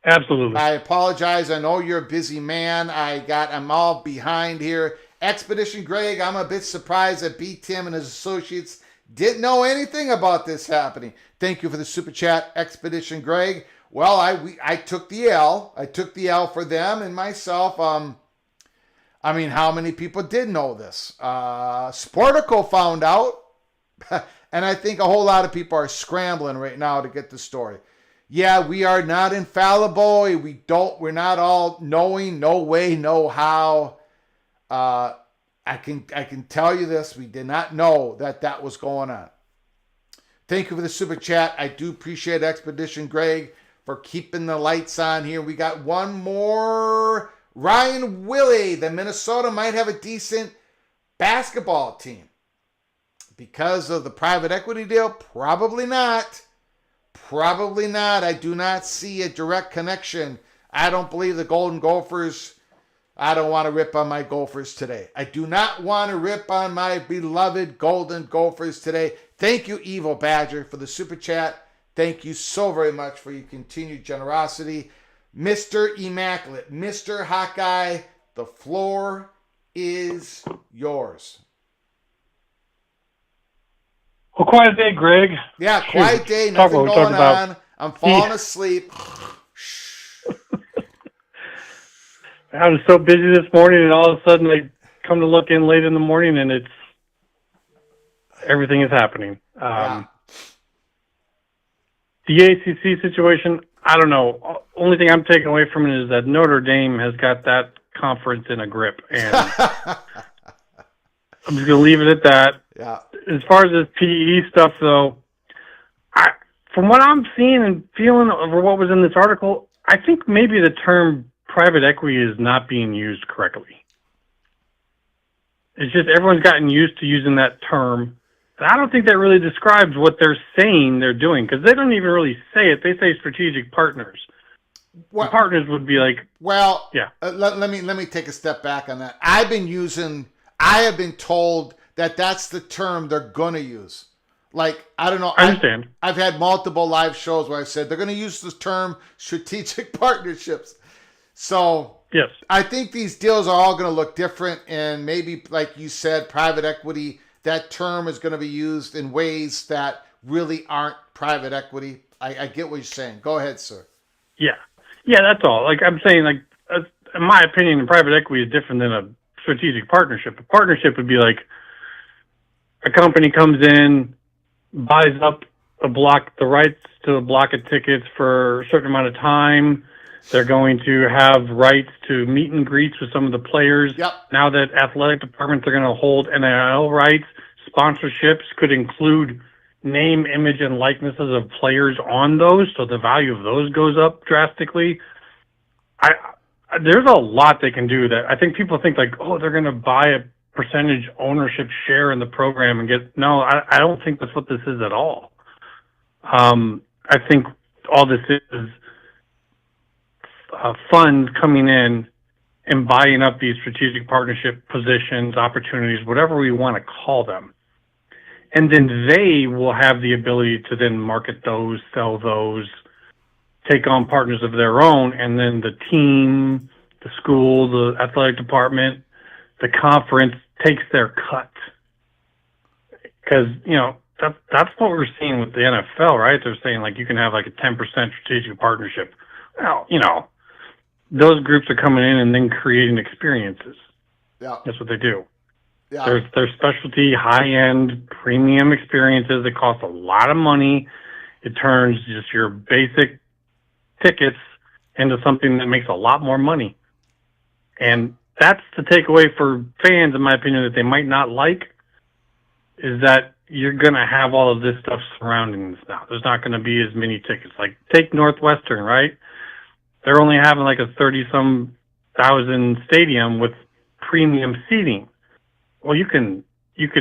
Absolutely. I apologize. I know you're a busy man. I'm all behind here. Expedition Greg, I'm a bit surprised that B. Tim and his associates didn't know anything about this happening. Thank you for the super chat, Expedition Greg. Well, I took the L. I took the L for them and myself. How many people did know this? Sportico found out, and I think a whole lot of people are scrambling right now to get the story. Yeah, we are not infallible. We're not all knowing. No way, no how. I can tell you this. We did not know that was going on. Thank you for the super chat. I do appreciate Expedition Greg for keeping the lights on here. We got one more. Ryan Willie, the Minnesota might have a decent basketball team. Because of the private equity deal? Probably not. Probably not. I do not see a direct connection. I don't believe the Golden Gophers. I don't want to rip on my Gophers today. I do not want to rip on my beloved Golden Gophers today. Thank you, Evil Badger, for the super chat. Thank you so very much for your continued generosity. Mr. Immaculate, Mr. Hawkeye, the floor is yours. Well, quiet day, Greg. Yeah, quiet day, nothing going on. I'm falling asleep. I was so busy this morning, and all of a sudden I come to look in late in the morning, and everything is happening. The ACC situation, I don't know. Only thing I'm taking away from it is that Notre Dame has got that conference in a grip, and I'm just going to leave it at that. Yeah. As far as this PE stuff, though, from what I'm seeing and feeling over what was in this article, I think maybe the term private equity is not being used correctly. It's just everyone's gotten used to using that term. But I don't think that really describes what they're saying they're doing, because they don't even really say it. They say strategic partners. The partners would be like, well, yeah. Let me take a step back on that. I have been told that that's the term they're gonna use. Like, I don't know. I understand. I've had multiple live shows where I said they're gonna use the term strategic partnerships. So yes, I think these deals are all gonna look different, and maybe, like you said, private equity. That term is gonna be used in ways that really aren't private equity. I get what you're saying. Go ahead, sir. yeah, that's all. Like I'm saying, like in my opinion, private equity is different than a strategic partnership. A partnership would be like a company comes in, buys up the rights to a block of tickets for a certain amount of time. They're going to have rights to meet and greets with some of the players. Yep. Now that athletic departments are going to hold NIL rights, sponsorships could include name, image, and likenesses of players on those, so the value of those goes up drastically. There's a lot they can do that I think people think like, oh, they're going to buy a percentage ownership share in the program and get. No, I don't think that's what this is at all. I think all this is funds coming in and buying up these strategic partnership positions, opportunities, whatever we want to call them. And then they will have the ability to then market those, sell those, take on partners of their own, and then the team, the school, the athletic department, the conference takes their cut. Because, that's what we're seeing with the NFL, right? They're saying, like, you can have, like, a 10% strategic partnership. Well, those groups are coming in and then creating experiences. Yeah. That's what they do. Yeah. There's specialty, high-end, premium experiences that cost a lot of money. It turns just your basic tickets into something that makes a lot more money. And that's the takeaway for fans, in my opinion, that they might not like, is that you're going to have all of this stuff surrounding this now. There's not going to be as many tickets. Like, take Northwestern, right? They're only having like a 30-some thousand stadium with premium seating. Well, you can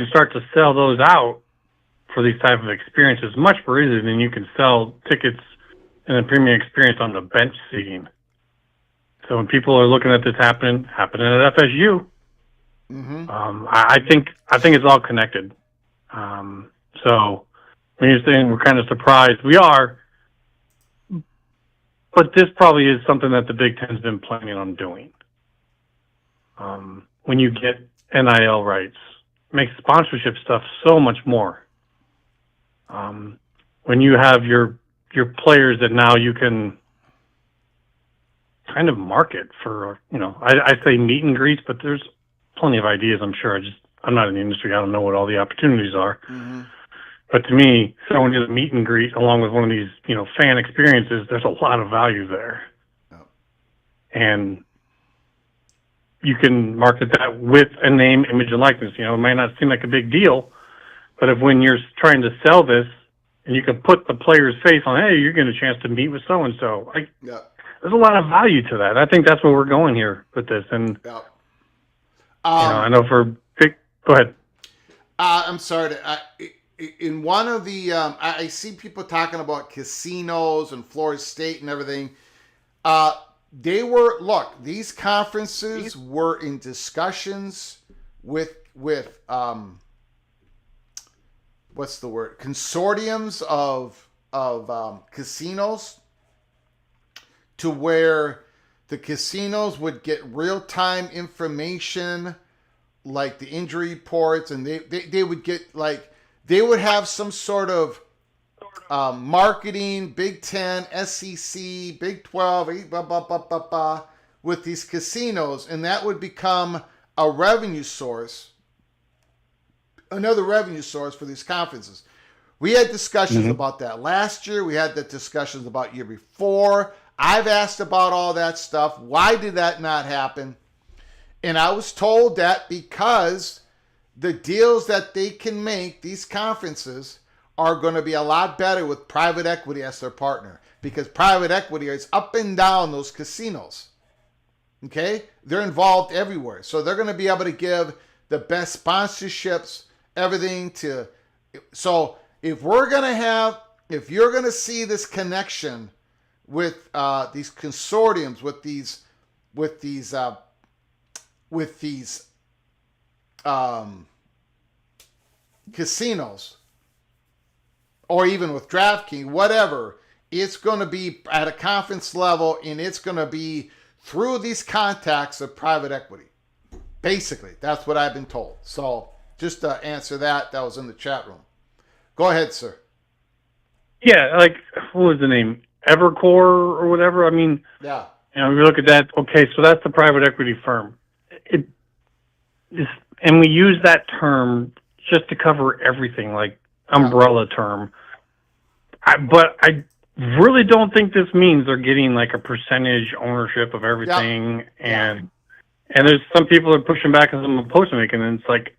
start to sell those out for these type of experiences much more easily than you can sell tickets in a premium experience on the bench seating. So when people are looking at this happening at FSU, I think it's all connected. So when you're saying we're kind of surprised, we are. But this probably is something that the Big Ten's been planning on doing. When you get NIL rights, makes sponsorship stuff so much more. When you have your players that now you can kind of market for, I say meet and greets, but there's plenty of ideas, I'm sure. I'm not in the industry. I don't know what all the opportunities are. Mm-hmm. But to me, someone does a meet and greet along with one of these, fan experiences, there's a lot of value there. Oh. And you can market that with a name, image, and likeness. It might not seem like a big deal, but when you're trying to sell this and you can put the player's face on, hey, you're getting a chance to meet with so-and-so. There's a lot of value to that. I think that's where we're going here with this. And, I know go ahead. I'm sorry. In one of the, I see people talking about casinos and Florida State and everything. These conferences were in discussions with what's the word? Consortiums of casinos, to where the casinos would get real-time information, like the injury reports, and they would get they would have some sort of marketing, Big Ten, SEC, Big 12, with these casinos, and that would become a revenue source, another revenue source for these conferences. We had discussions about that last year. We had the discussions about year before. I've asked about all that stuff. Why did that not happen? And I was told that because the deals that they can make, these conferences, are going to be a lot better with private equity as their partner, because private equity is up and down those casinos. Okay? They're involved everywhere. So they're going to be able to give the best sponsorships, everything to. So if you're going to see this connection with these consortiums, with these casinos, or even with DraftKings, whatever, it's going to be at a conference level, and it's going to be through these contacts of private equity. Basically, that's what I've been told. So just to answer that was in the chat room. Go ahead, sir. Yeah, like, what was the name? Evercore or whatever? I mean, yeah. You know, we look at that, okay, so that's the private equity firm. And we use that term just to cover everything, like umbrella term. But I really don't think this means they're getting like a percentage ownership of everything. Yep. And there's some people are pushing back on some posts I'm making, and it's like,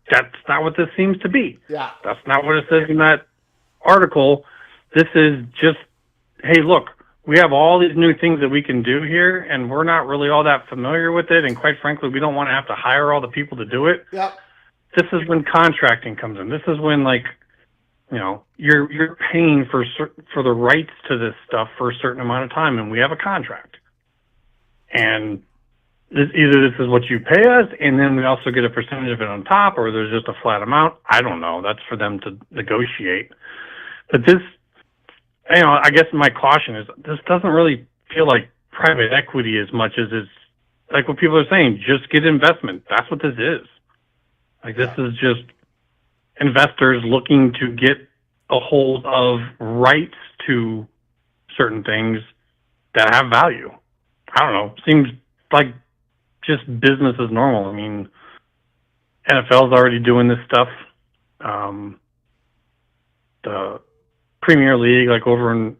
that's not what this seems to be. Yeah. That's not what it says in that article. This is just, hey, look, we have all these new things that we can do here, and we're not really all that familiar with it, and quite frankly, we don't want to have to hire all the people to do it. Yep. This is when contracting comes in. This is when, like, you know, you're paying for the rights to this stuff for a certain amount of time, and we have a contract. And either this is what you pay us, and then we also get a percentage of it on top, or there's just a flat amount. I don't know. That's for them to negotiate. But this, you know, I guess my caution is this doesn't really feel like private equity as much as it's like what people are saying, just get investment. That's what this is. Like, this is just investors looking to get a hold of rights to certain things that have value. I don't know. Seems like just business as normal. I mean, NFL's already doing this stuff. The Premier League, like over in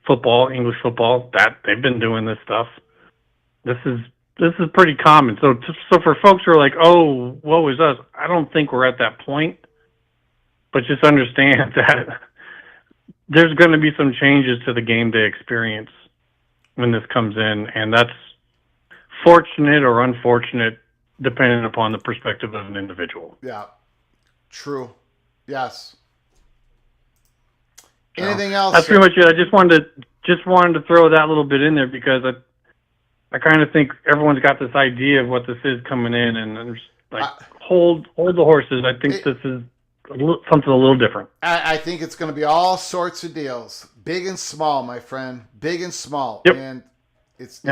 football, English football, that they've been doing this stuff. This is pretty common. So for folks who are like, oh, woe is us, I don't think we're at that point. But just understand that there's going to be some changes to the game day experience when this comes in, and that's fortunate or unfortunate depending upon the perspective of an individual. Yeah, true. Yes. Anything else? That's pretty much it. I just wanted to throw that little bit in there because I kind of think everyone's got this idea of what this is coming in, and like hold the horses. I think this is something a little different. I think it's going to be all sorts of deals, big and small, my friend, big and small. Yep. And it's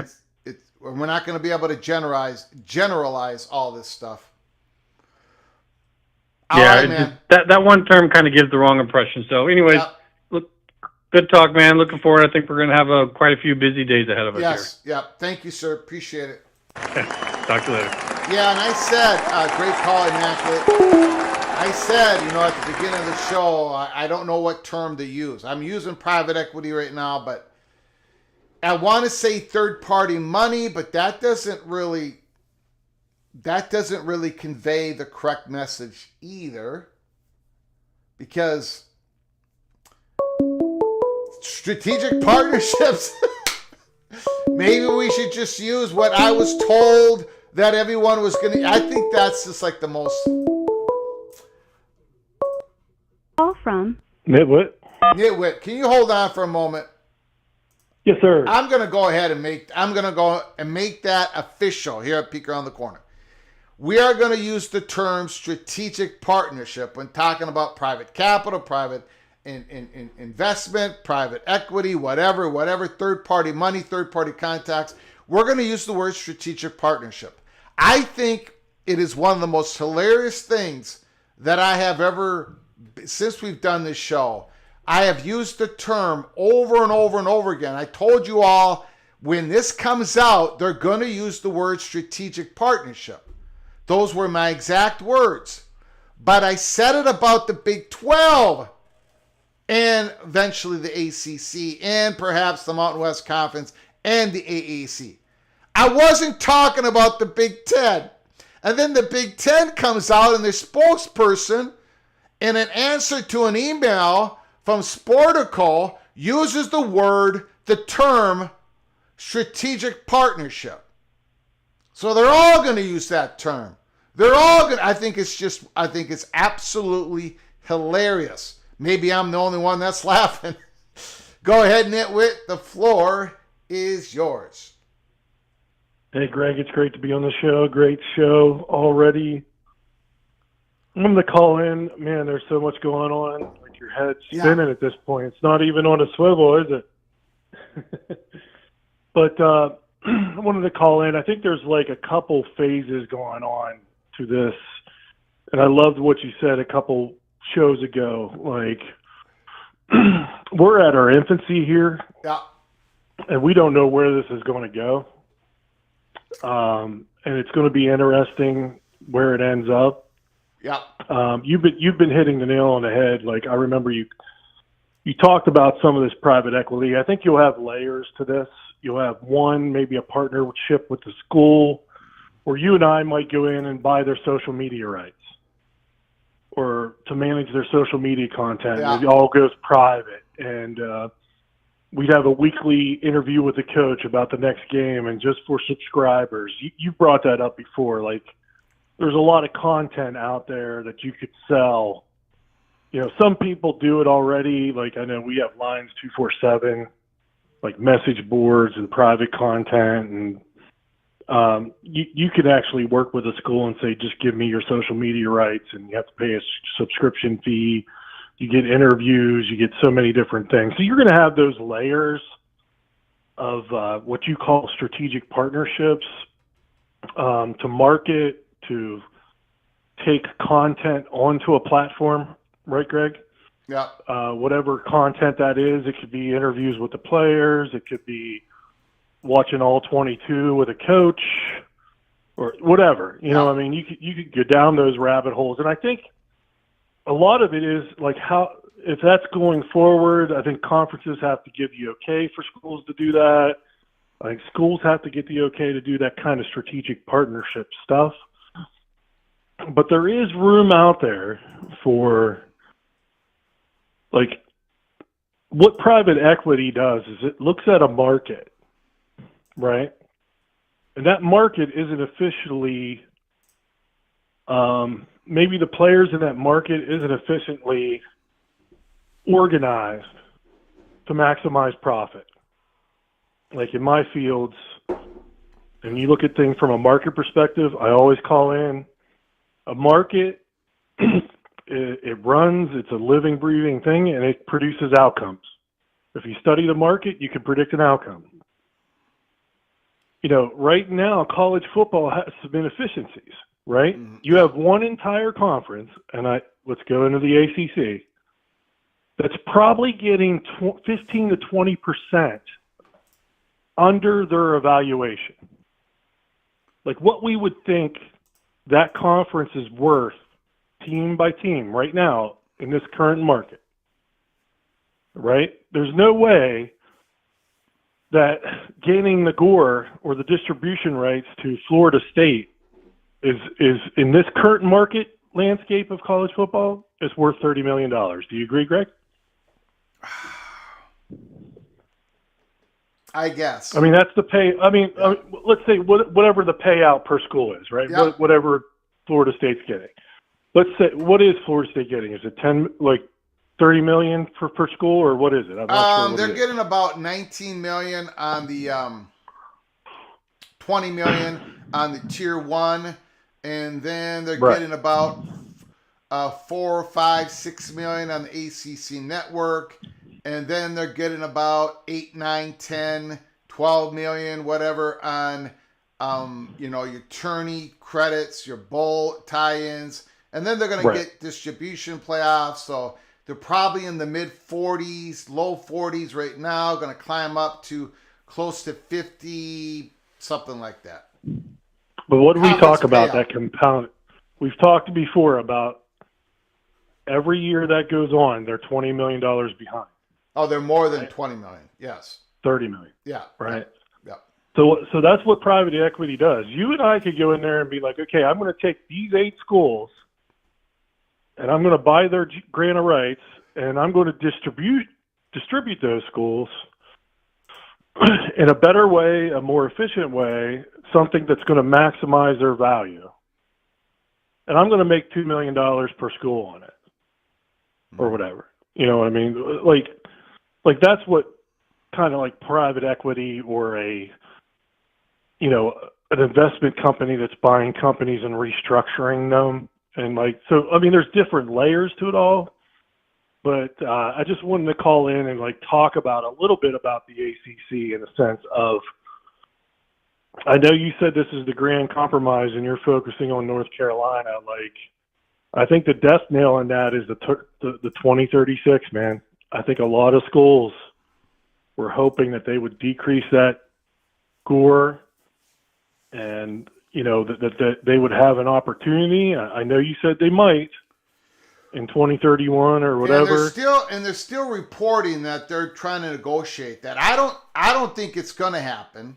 we're not going to be able to generalize all this stuff. Yeah, right, man. That one term kind of gives the wrong impression. So, anyways. Yep. Good talk, man. Looking forward. I think we're going to have quite a few busy days ahead of us here. Yes, yeah. Thank you, sir. Appreciate it. Talk to you later. Yeah, and I said, great call, Immaculate. I said, at the beginning of the show, I don't know what term to use. I'm using private equity right now, but I want to say third-party money, but that doesn't really convey the correct message either, because strategic partnerships. Maybe we should just use what I was told that everyone was going to. I think that's just like the most. Call from Nitwit. Can you hold on for a moment? Yes, sir. I'm going to go ahead and make that official here at Peek Around the Corner. We are going to use the term strategic partnership when talking about private capital, private in investment, private equity, whatever, third-party money, third-party contacts. We're going to use the word strategic partnership. I think it is one of the most hilarious things that I have ever, since we've done this show, I have used the term over and over and over again. I told you all, when this comes out, they're going to use the word strategic partnership. Those were my exact words. But I said it about the Big 12 and eventually the ACC and perhaps the Mountain West Conference and the AAC. I wasn't talking about the Big 10. And then the Big 10 comes out and their spokesperson, in an answer to an email from Sportico, uses the term strategic partnership. So they're all going to use that term. They're all going to, I think it's absolutely hilarious. Maybe I'm the only one that's laughing. Go ahead, Nitwit. The floor is yours. Hey, Greg, it's great to be on the show. Great show already. I'm going to call in. Man, there's so much going on. Like your head's spinning at this point. It's not even on a swivel, is it? But I wanted to call in. I think there's like a couple phases going on to this. And I loved what you said a couple shows ago. Like, we're at our infancy here. Yeah. And we don't know where this is going to go. And it's going to be interesting where it ends up. Yeah. You've been hitting the nail on the head. Like, I remember you talked about some of this private equity. I think you'll have layers to this. You'll have one, maybe a partnership with the school, or you and I might go in and buy their social media rights or to manage their social media content. Yeah. It all goes private. And we'd have a weekly interview with the coach about the next game and just for subscribers. You brought that up before. Like, there's a lot of content out there that you could sell. You know, some people do it already. Like, I know we have Lines 247, like message boards and private content. And you could actually work with a school and say, just give me your social media rights, and you have to pay a subscription fee. You get interviews. You get so many different things. So you're going to have those layers of what you call strategic partnerships to market, to take content onto a platform, right, Greg? Yeah. Whatever content that is, it could be interviews with the players, it could be watching all 22 with a coach, or whatever. You know, I mean, you could go down those rabbit holes, and I think a lot of it is like how if that's going forward. I think conferences have to give the okay for schools to do that. I think schools have to get the okay to do that kind of strategic partnership stuff. But there is room out there for, like, what private equity does is it looks at a market, right? And that market isn't officially, maybe the players in that market isn't efficiently organized to maximize profit. Like in my fields, and you look at things from a market perspective, I always call in a market. It runs, it's a living, breathing thing, and it produces outcomes. If you study the market, you can predict an outcome. You know, right now, college football has some inefficiencies, right? Mm-hmm. You have one entire conference, and let's go into the ACC, that's probably getting 15 to 20% under their evaluation. Like what we would think that conference is worth team by team right now in this current market, right? There's no way that gaining the Gore or the distribution rights to Florida State is in this current market landscape of college football is worth $30 million. Do you agree, Greg? I guess. I mean, that's the pay. I mean, let's say whatever the payout per school is, right? Yeah. Whatever Florida State's getting. Let's say, what is Florida State getting? Is it 30 million per school, or what is it? I'm not sure. They're getting about 19 million on the 20 million on the tier 1, and then they're getting about 4, 5, 6 million on the ACC network, and then they're getting about 8, 9, 10, 12 million, whatever, on your tourney credits, your bowl tie-ins, and then they're going to get distribution playoffs. So they're probably in the mid 40s, low 40s right now, going to climb up to close to 50, something like that. But what do we talk about that compound? We've talked before about every year that goes on, they're $20 million behind. Oh, they're more than 20 million. Yes. 30 million. Yeah. Right. Yeah. So that's what private equity does. You and I could go in there and be like, okay, I'm going to take these 8 schools and I'm going to buy their grant of rights and I'm going to distribute those schools in a better way, a more efficient way, something that's going to maximize their value. And I'm going to make $2 million per school on it or whatever. You know what I mean? Like, like that's what kind of like private equity or an investment company that's buying companies and restructuring them. And like, so, I mean, there's different layers to it all, but I just wanted to call in and like talk about a little bit about the ACC in the sense of, I know you said this is the grand compromise and you're focusing on North Carolina. Like, I think the death nail in that is the 2036, man. I think a lot of schools were hoping that they would decrease that score and, that they would have an opportunity. I know you said they might in 2031 or whatever. And they're still reporting that they're trying to negotiate that. I don't think it's going to happen.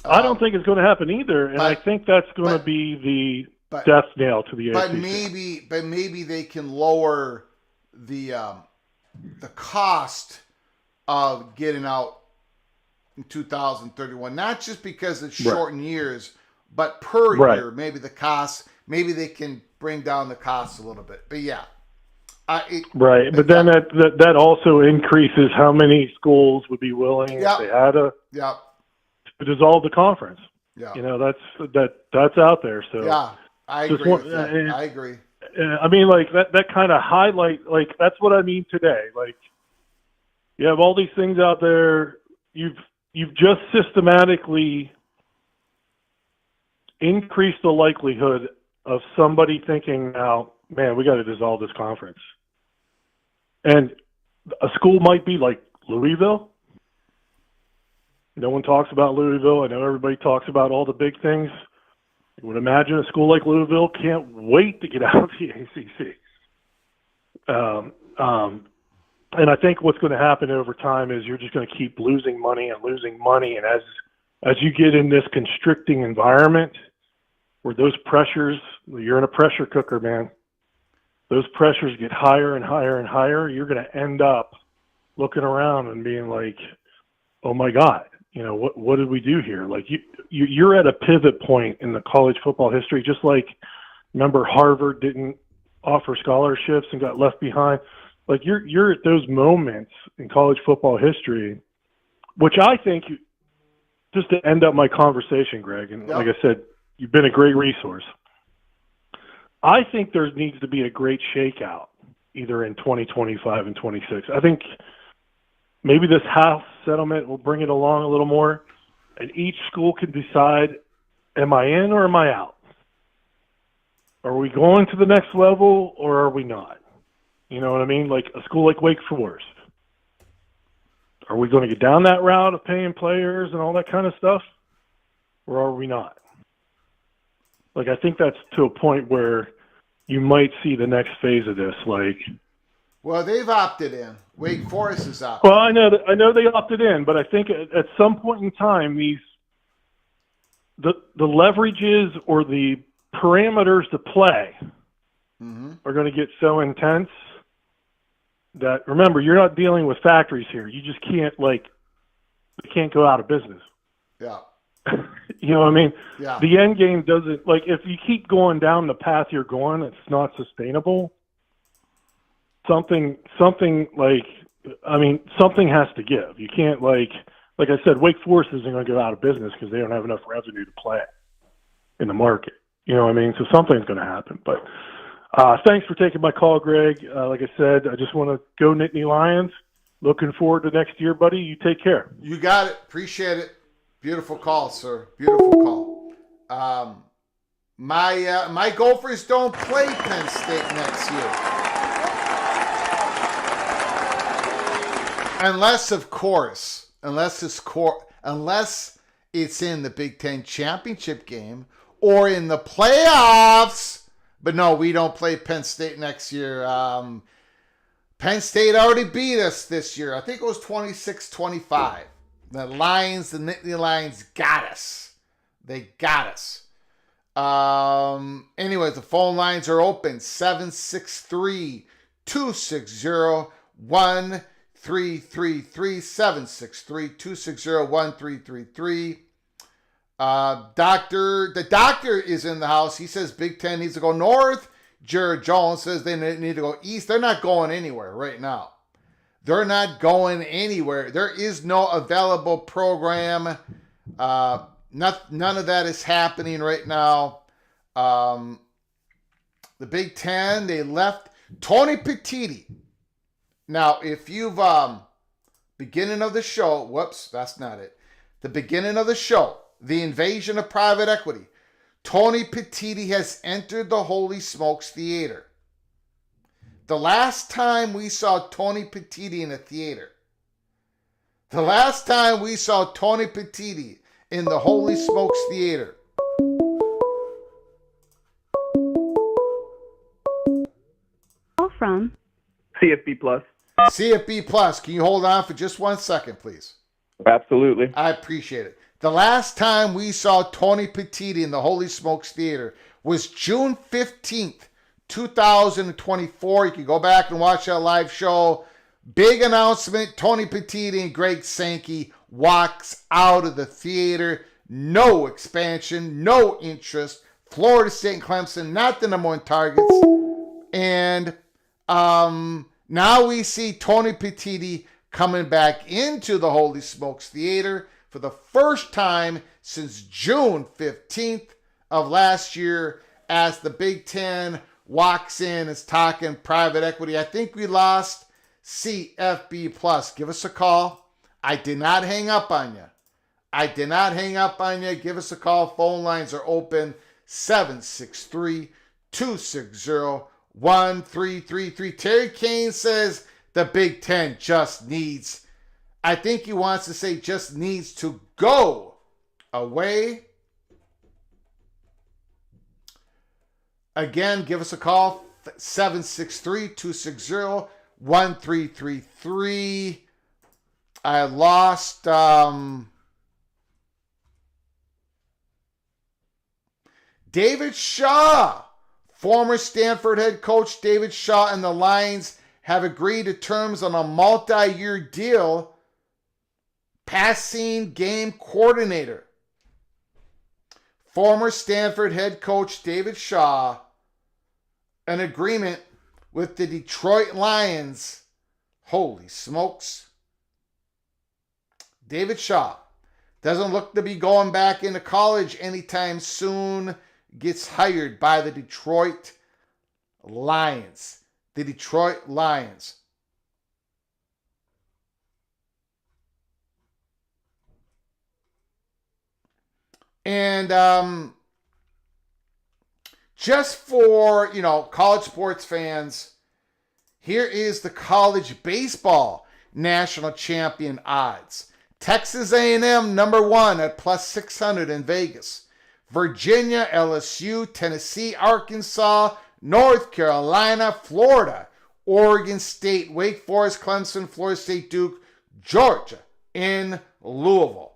I don't think it's going to happen either, and I think that's going to be the death nail to the ACC. But maybe they can lower the cost of getting out in 2031. Not just because it's shortened years, but per year. Maybe the cost. Maybe they can bring down the cost a little bit. But yeah. But then that also increases how many schools would be willing if they had to dissolve the conference. Yeah, that's out there. So yeah, I agree. I agree. I mean, like that kind of highlight, like that's what I mean today. Like you have all these things out there. You've just systematically increased the likelihood of somebody thinking now, man, we got to dissolve this conference. And a school might be like Louisville. No one talks about Louisville. I know everybody talks about all the big things. You would imagine a school like Louisville can't wait to get out of the ACC. And I think what's going to happen over time is you're just going to keep losing money. And as you get in this constricting environment where those pressures, you're in a pressure cooker, man. Those pressures get higher and higher and higher. You're going to end up looking around and being like, oh my God, what did we do here? Like you're at a pivot point in the college football history, just like remember Harvard didn't offer scholarships and got left behind. Like you're at those moments in college football history, which I think, just to end up my conversation, Greg, and like I said, you've been a great resource. I think there needs to be a great shakeout either in 2025 and 26. I think maybe this House settlement will bring it along a little more, and each school can decide, am I in or am I out? Are we going to the next level or are we not? You know what I mean? Like a school like Wake Forest. Are we going to get down that route of paying players and all that kind of stuff? Or are we not? Like, I think that's to a point where you might see the next phase of this. Like, well, they've opted in. Wake Forest is opted. Well, I know they opted in, but I think at some point in time, the leverages or the parameters to play are going to get so intense that, remember, you're not dealing with factories here. You just can't go out of business. Yeah. You know what I mean? Yeah. The end game doesn't, like, if you keep going down the path you're going, it's not sustainable. Something has to give. You can't, like I said, Wake Forest isn't going to go out of business because they don't have enough revenue to play in the market. You know what I mean? So something's going to happen. But thanks for taking my call, Greg. Like I said, I just want to go Nittany Lions. Looking forward to next year, buddy. You take care. You got it. Appreciate it. Beautiful call, sir. Beautiful call. My Gophers don't play Penn State next year. Unless it's in the Big Ten championship game or in the playoffs. But no, we don't play Penn State next year. Penn State already beat us this year. I think it was 26-25. The Nittany Lions got us. They got us. Anyways, the phone lines are open. 763-260-1333. 763-260-1333. The doctor is in the house. He says Big Ten needs to go north. Jared Jones says they need to go east. They're not going anywhere right now. They're not going anywhere. There is no available program. None of that is happening right now. The Big Ten, they left Tony Pettit. Now, if you've beginning of the show, whoops, that's not it. The beginning of the show, the invasion of private equity. Tony Pettit has entered the Holy Smokes Theater. The last time we saw Tony Pettit in a theater, the last time we saw Tony Pettit in the Holy Smokes Theater, Call from CFB Plus. CFB Plus. Can you hold on for just 1 second, please? Absolutely. I appreciate it. The last time we saw Tony Pettit in the Holy Smokes Theater was June 15th, 2024. You can go back and watch that live show. Big announcement. Tony Pettit and Greg Sankey walks out of the theater. No expansion, no interest. Florida State and Clemson, not the number 1 targets. And now we see Tony Pettit coming back into the Holy Smokes Theater for the first time since June 15th of last year as the Big Ten walks in, is talking private equity. I think we lost CFB Plus. Give us a call. I did not hang up on you. Give us a call. Phone lines are open. 763-260-1333. Terry Kane says the Big Ten just needs, I think he wants to say just needs to go away. Again, give us a call. 763-260-1333. I lost David Shaw. Former Stanford head coach David Shaw and the Lions have agreed to terms on a multi-year deal. Passing game coordinator. Former Stanford head coach David Shaw, an agreement with the Detroit Lions. Holy smokes. David Shaw doesn't look to be going back into college anytime soon. Gets hired by the Detroit Lions. The Detroit Lions. And just for, college sports fans, here is the college baseball national champion odds. Texas A&M number 1 at plus 600 in Vegas. Virginia, LSU, Tennessee, Arkansas, North Carolina, Florida, Oregon State, Wake Forest, Clemson, Florida State, Duke, Georgia, in Louisville.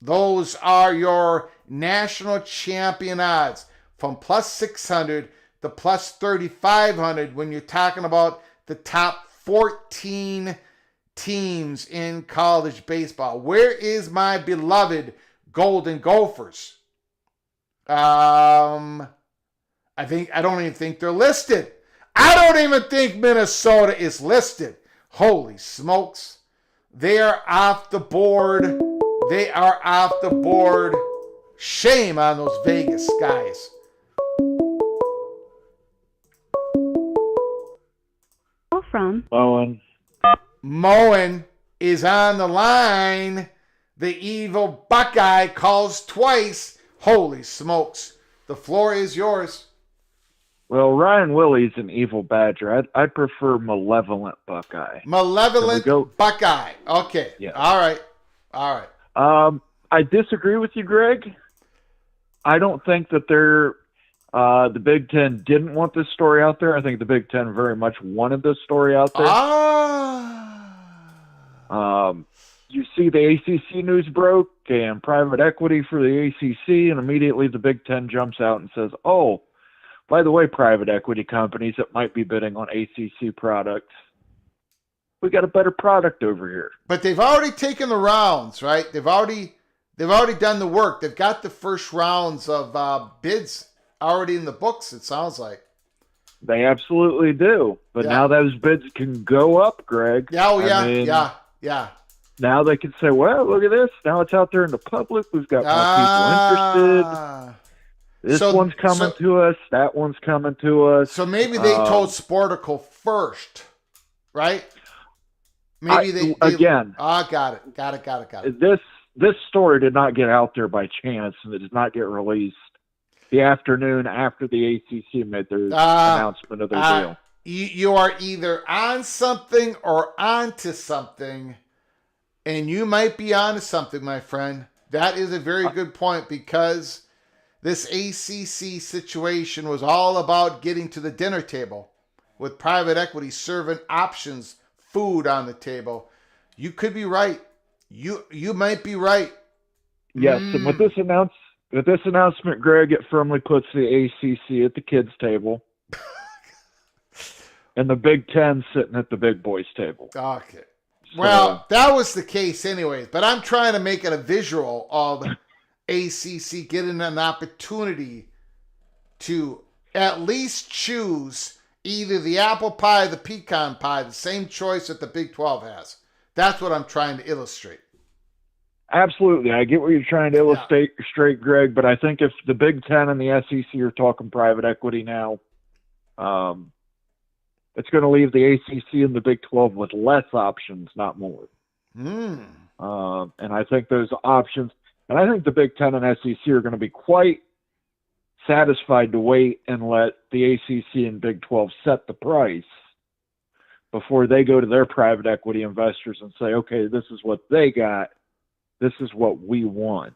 Those are your national champion odds from plus 600 to plus 3,500 when you're talking about the top 14 teams in college baseball. Where is my beloved Golden Gophers? I don't even think they're listed. I don't even think Minnesota is listed. Holy smokes. They are off the board. Shame on those Vegas guys. Call from Moen is on the line. The evil Buckeye calls twice. Holy smokes. The floor is yours. Well, Ryan Willie's an evil badger. I'd prefer malevolent Buckeye. Malevolent Buckeye. Okay. Yeah. All right. I disagree with you, Greg. I don't think that the Big Ten didn't want this story out there. I think the Big Ten very much wanted this story out there. You see the ACC news broke and private equity for the ACC, and immediately the Big Ten jumps out and says, oh, by the way, private equity companies that might be bidding on ACC products, we got a better product over here. But they've already taken the rounds, right? They've already done the work. They've got the first rounds of bids already in the books, it sounds like. They absolutely do. But now those bids can go up, Greg. Yeah, I mean, yeah. Now they can say, well, look at this. Now it's out there in the public. We've got more people interested. This one's coming to us. That one's coming to us. So maybe they told Sportico first, right? Maybe they again. Got it. This story did not get out there by chance, and it did not get released the afternoon after the ACC made their announcement of their deal. You are either on something or onto something, and you might be onto something, my friend. That is a very good point, because this ACC situation was all about getting to the dinner table with private equity serving options, food on the table. You could be right. You might be right. Yes, and with this announcement, Greg, it firmly puts the ACC at the kids' table, and the Big Ten sitting at the big boys' table. Okay. Well, that was the case anyways, but I'm trying to make it a visual of ACC getting an opportunity to at least choose either the apple pie or the pecan pie, the same choice that the Big 12 has. That's what I'm trying to illustrate. Absolutely. I get what you're trying to illustrate, Greg, but I think if the Big Ten and the SEC are talking private equity now, it's going to leave the ACC and the Big 12 with less options, not more. And I think those options, and I think the Big Ten and SEC are going to be quite satisfied to wait and let the ACC and Big 12 set the price before they go to their private equity investors and say, okay, this is what they got. This is what we want.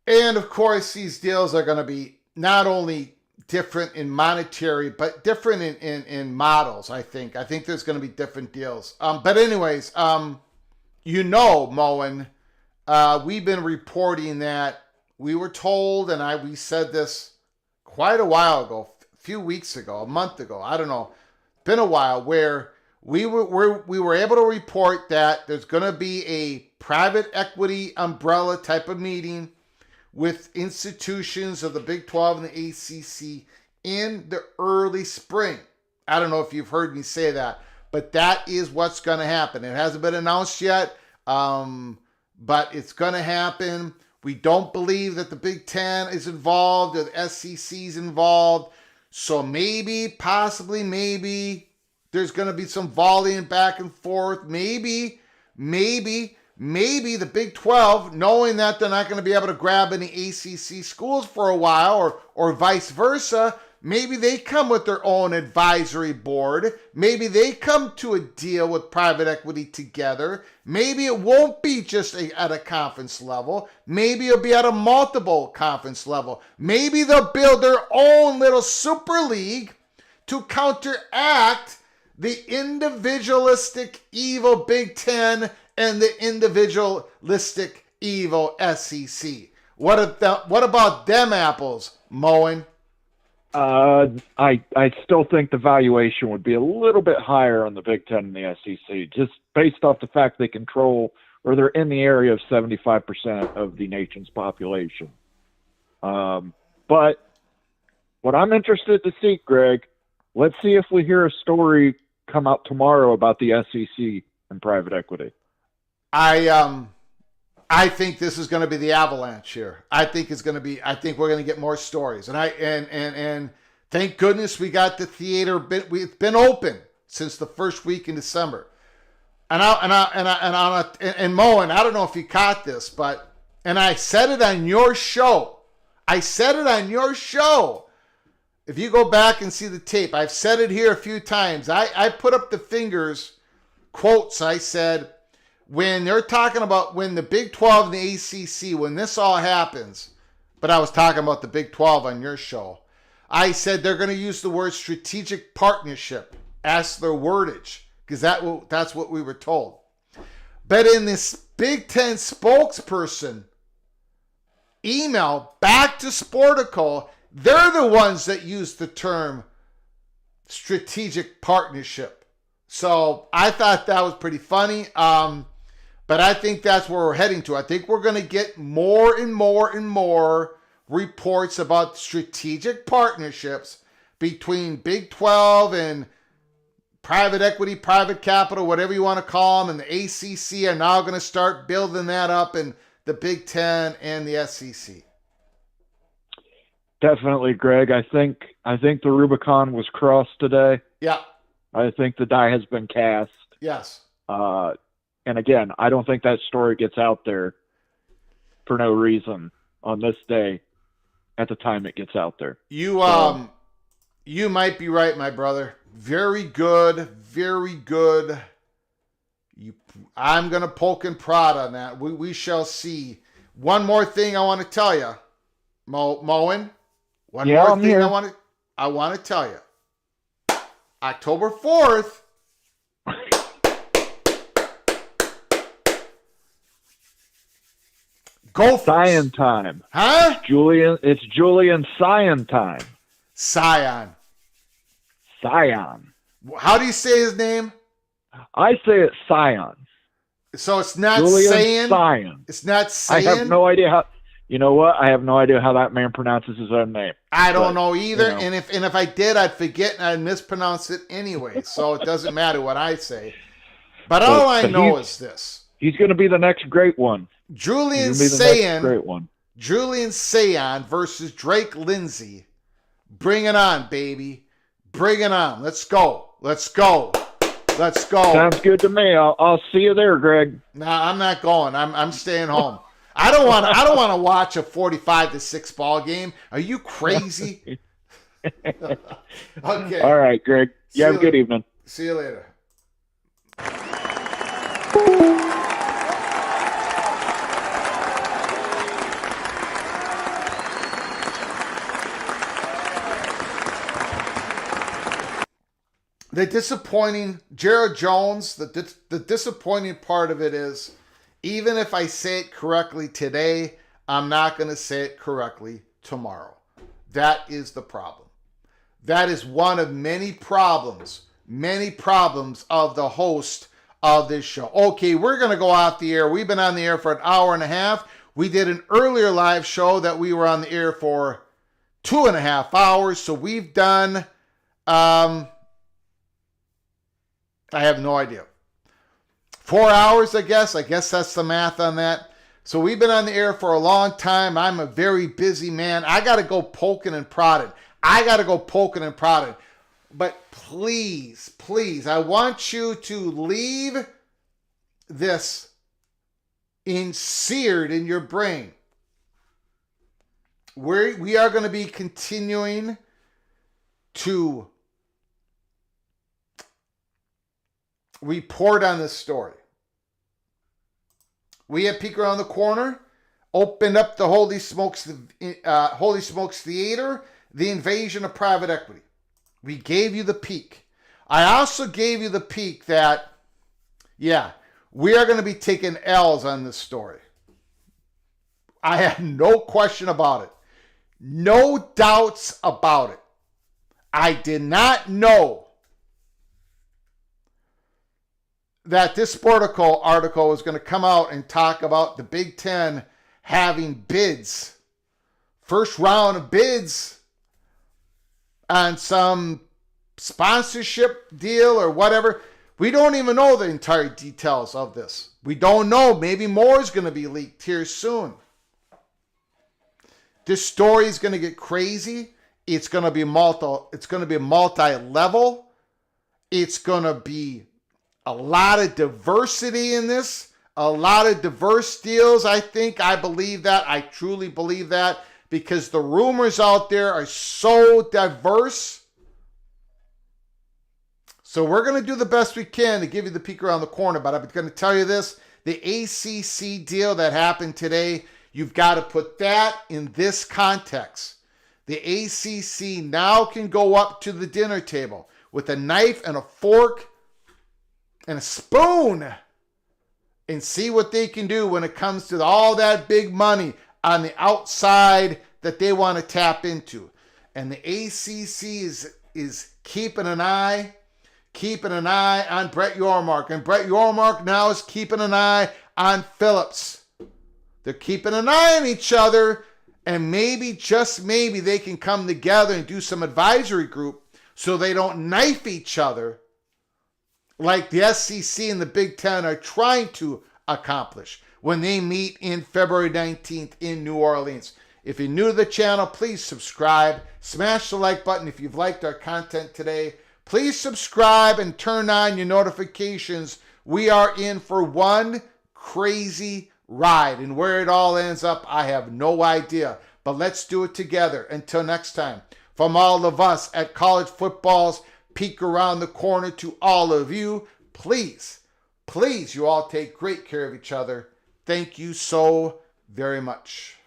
And of course, these deals are going to be not only different in monetary, but different in models, I think. I think there's going to be different deals. But anyways, Moen, we've been reporting that we were told, and we said this quite a while ago, a few weeks ago, a month ago, I don't know, been a while, where we were able to report that there's going to be a private equity umbrella type of meeting with institutions of the Big 12 and the ACC in the early spring. I don't know if you've heard me say that, but that is what's going to happen. It hasn't been announced yet, but it's going to happen. We don't believe that the Big 10 is involved or the SEC is involved. So maybe, possibly, there's going to be some volleying back and forth. Maybe the Big 12, knowing that they're not going to be able to grab any ACC schools for a while, or vice versa, maybe they come with their own advisory board. Maybe they come to a deal with private equity together. Maybe it won't be just at a conference level. Maybe it'll be at a multiple conference level. Maybe they'll build their own little super league to counteract the individualistic evil Big 10 and the individualistic evil SEC. What about them apples, Moen? I still think the valuation would be a little bit higher on the Big Ten and the SEC, just based off the fact they control, or they're in the area of 75% of the nation's population. But what I'm interested to see, Greg, let's see if we hear a story come out tomorrow about the SEC and private equity. I think this is going to be the avalanche here. I think we're going to get more stories. And thank goodness we got the theater. It's been open since the first week in December. And Moen, I don't know if you caught this, and I said it on your show. If you go back and see the tape, I've said it here a few times. I put up the fingers quotes. I said, when they're talking about when the Big 12 and the ACC, when this all happens, but I was talking about the Big 12 on your show, I said they're going to use the word strategic partnership as their wordage, because that's what we were told. But in this Big 10 spokesperson email back to Sportico, they're the ones that use the term strategic partnership. So I thought that was pretty funny. But I think that's where we're heading to. I think we're going to get more and more and more reports about strategic partnerships between Big 12 and private equity, private capital, whatever you want to call them, and the ACC are now going to start building that up in the Big 10 and the SEC. Definitely, Greg. I think the Rubicon was crossed today. Yeah. I think the die has been cast. Yes. And again, I don't think that story gets out there for no reason on this day at the time it gets out there. You might be right, my brother. Very good. Very good. I'm going to poke and prod on that. We shall see. One more thing I want to tell you, Moen. I want to tell you. October 4th. Go for Scion time. Huh? It's Julian Scion time. Scion. How do you say his name? I say it's Scion. So it's not Julian saying. Scion. It's not saying. I have no idea how. You know what? I have no idea how that man pronounces his own name. I don't know either. You know. And if I did, I'd forget and I'd mispronounce it anyway. So it doesn't matter what I say. But all I know is this: he's going to be the next great one. Julian Scion versus Drake Lindsay. Bring it on, baby. Bring it on. Let's go. Sounds good to me. I'll see you there, Greg. Nah, I'm not going. I'm staying home. I don't want to watch a 45-6 ball game. Are you crazy? Okay. All right, Greg. You have a good evening. See you later. The disappointing, Jared Jones, the disappointing part of it is, even if I say it correctly today, I'm not going to say it correctly tomorrow. That is the problem. That is one of many problems of the host of this show. Okay, we're going to go off the air. We've been on the air for an hour and a half. We did an earlier live show that we were on the air for 2.5 hours. So we've done, I have no idea. 4 hours, I guess. I guess that's the math on that. So we've been on the air for a long time. I'm a very busy man. I got to go poking and prodding. But please, I want you to leave this seared in your brain. We are going to be continuing to report on this story. We at Peek Around the Corner opened up the Holy Smokes Theater, the invasion of private equity. We gave you the peek. I also gave you the peek that, we are going to be taking L's on this story. I have no question about it. No doubts about it. I did not know that this Sportico article was going to come out and talk about the Big Ten having bids, first round of bids on some sponsorship deal or whatever. We don't even know the entire details of this. We don't know. Maybe more is going to be leaked here soon. This story is going to get crazy. It's going to be multi-level. It's going to be a lot of diversity in this, a lot of diverse deals. I believe that. I truly believe that because the rumors out there are so diverse. So we're going to do the best we can to give you the peek around the corner. But I'm going to tell you this, the ACC deal that happened today, you've got to put that in this context. The ACC now can go up to the dinner table with a knife and a fork and a spoon and see what they can do when it comes to all that big money on the outside that they want to tap into. And the ACC is keeping an eye on Brett Yormark. And Brett Yormark now is keeping an eye on Phillips. They're keeping an eye on each other. And maybe, just maybe, they can come together and do some advisory group so they don't knife each other like the SEC and the Big Ten are trying to accomplish when they meet in February 19th in New Orleans. If you're new to the channel, please subscribe. Smash the like button if you've liked our content today. Please subscribe and turn on your notifications. We are in for one crazy ride, and where it all ends up, I have no idea. But let's do it together. Until next time, from all of us at College Football's Peek Around the Corner to all of you, please, please, you all take great care of each other. Thank you so very much.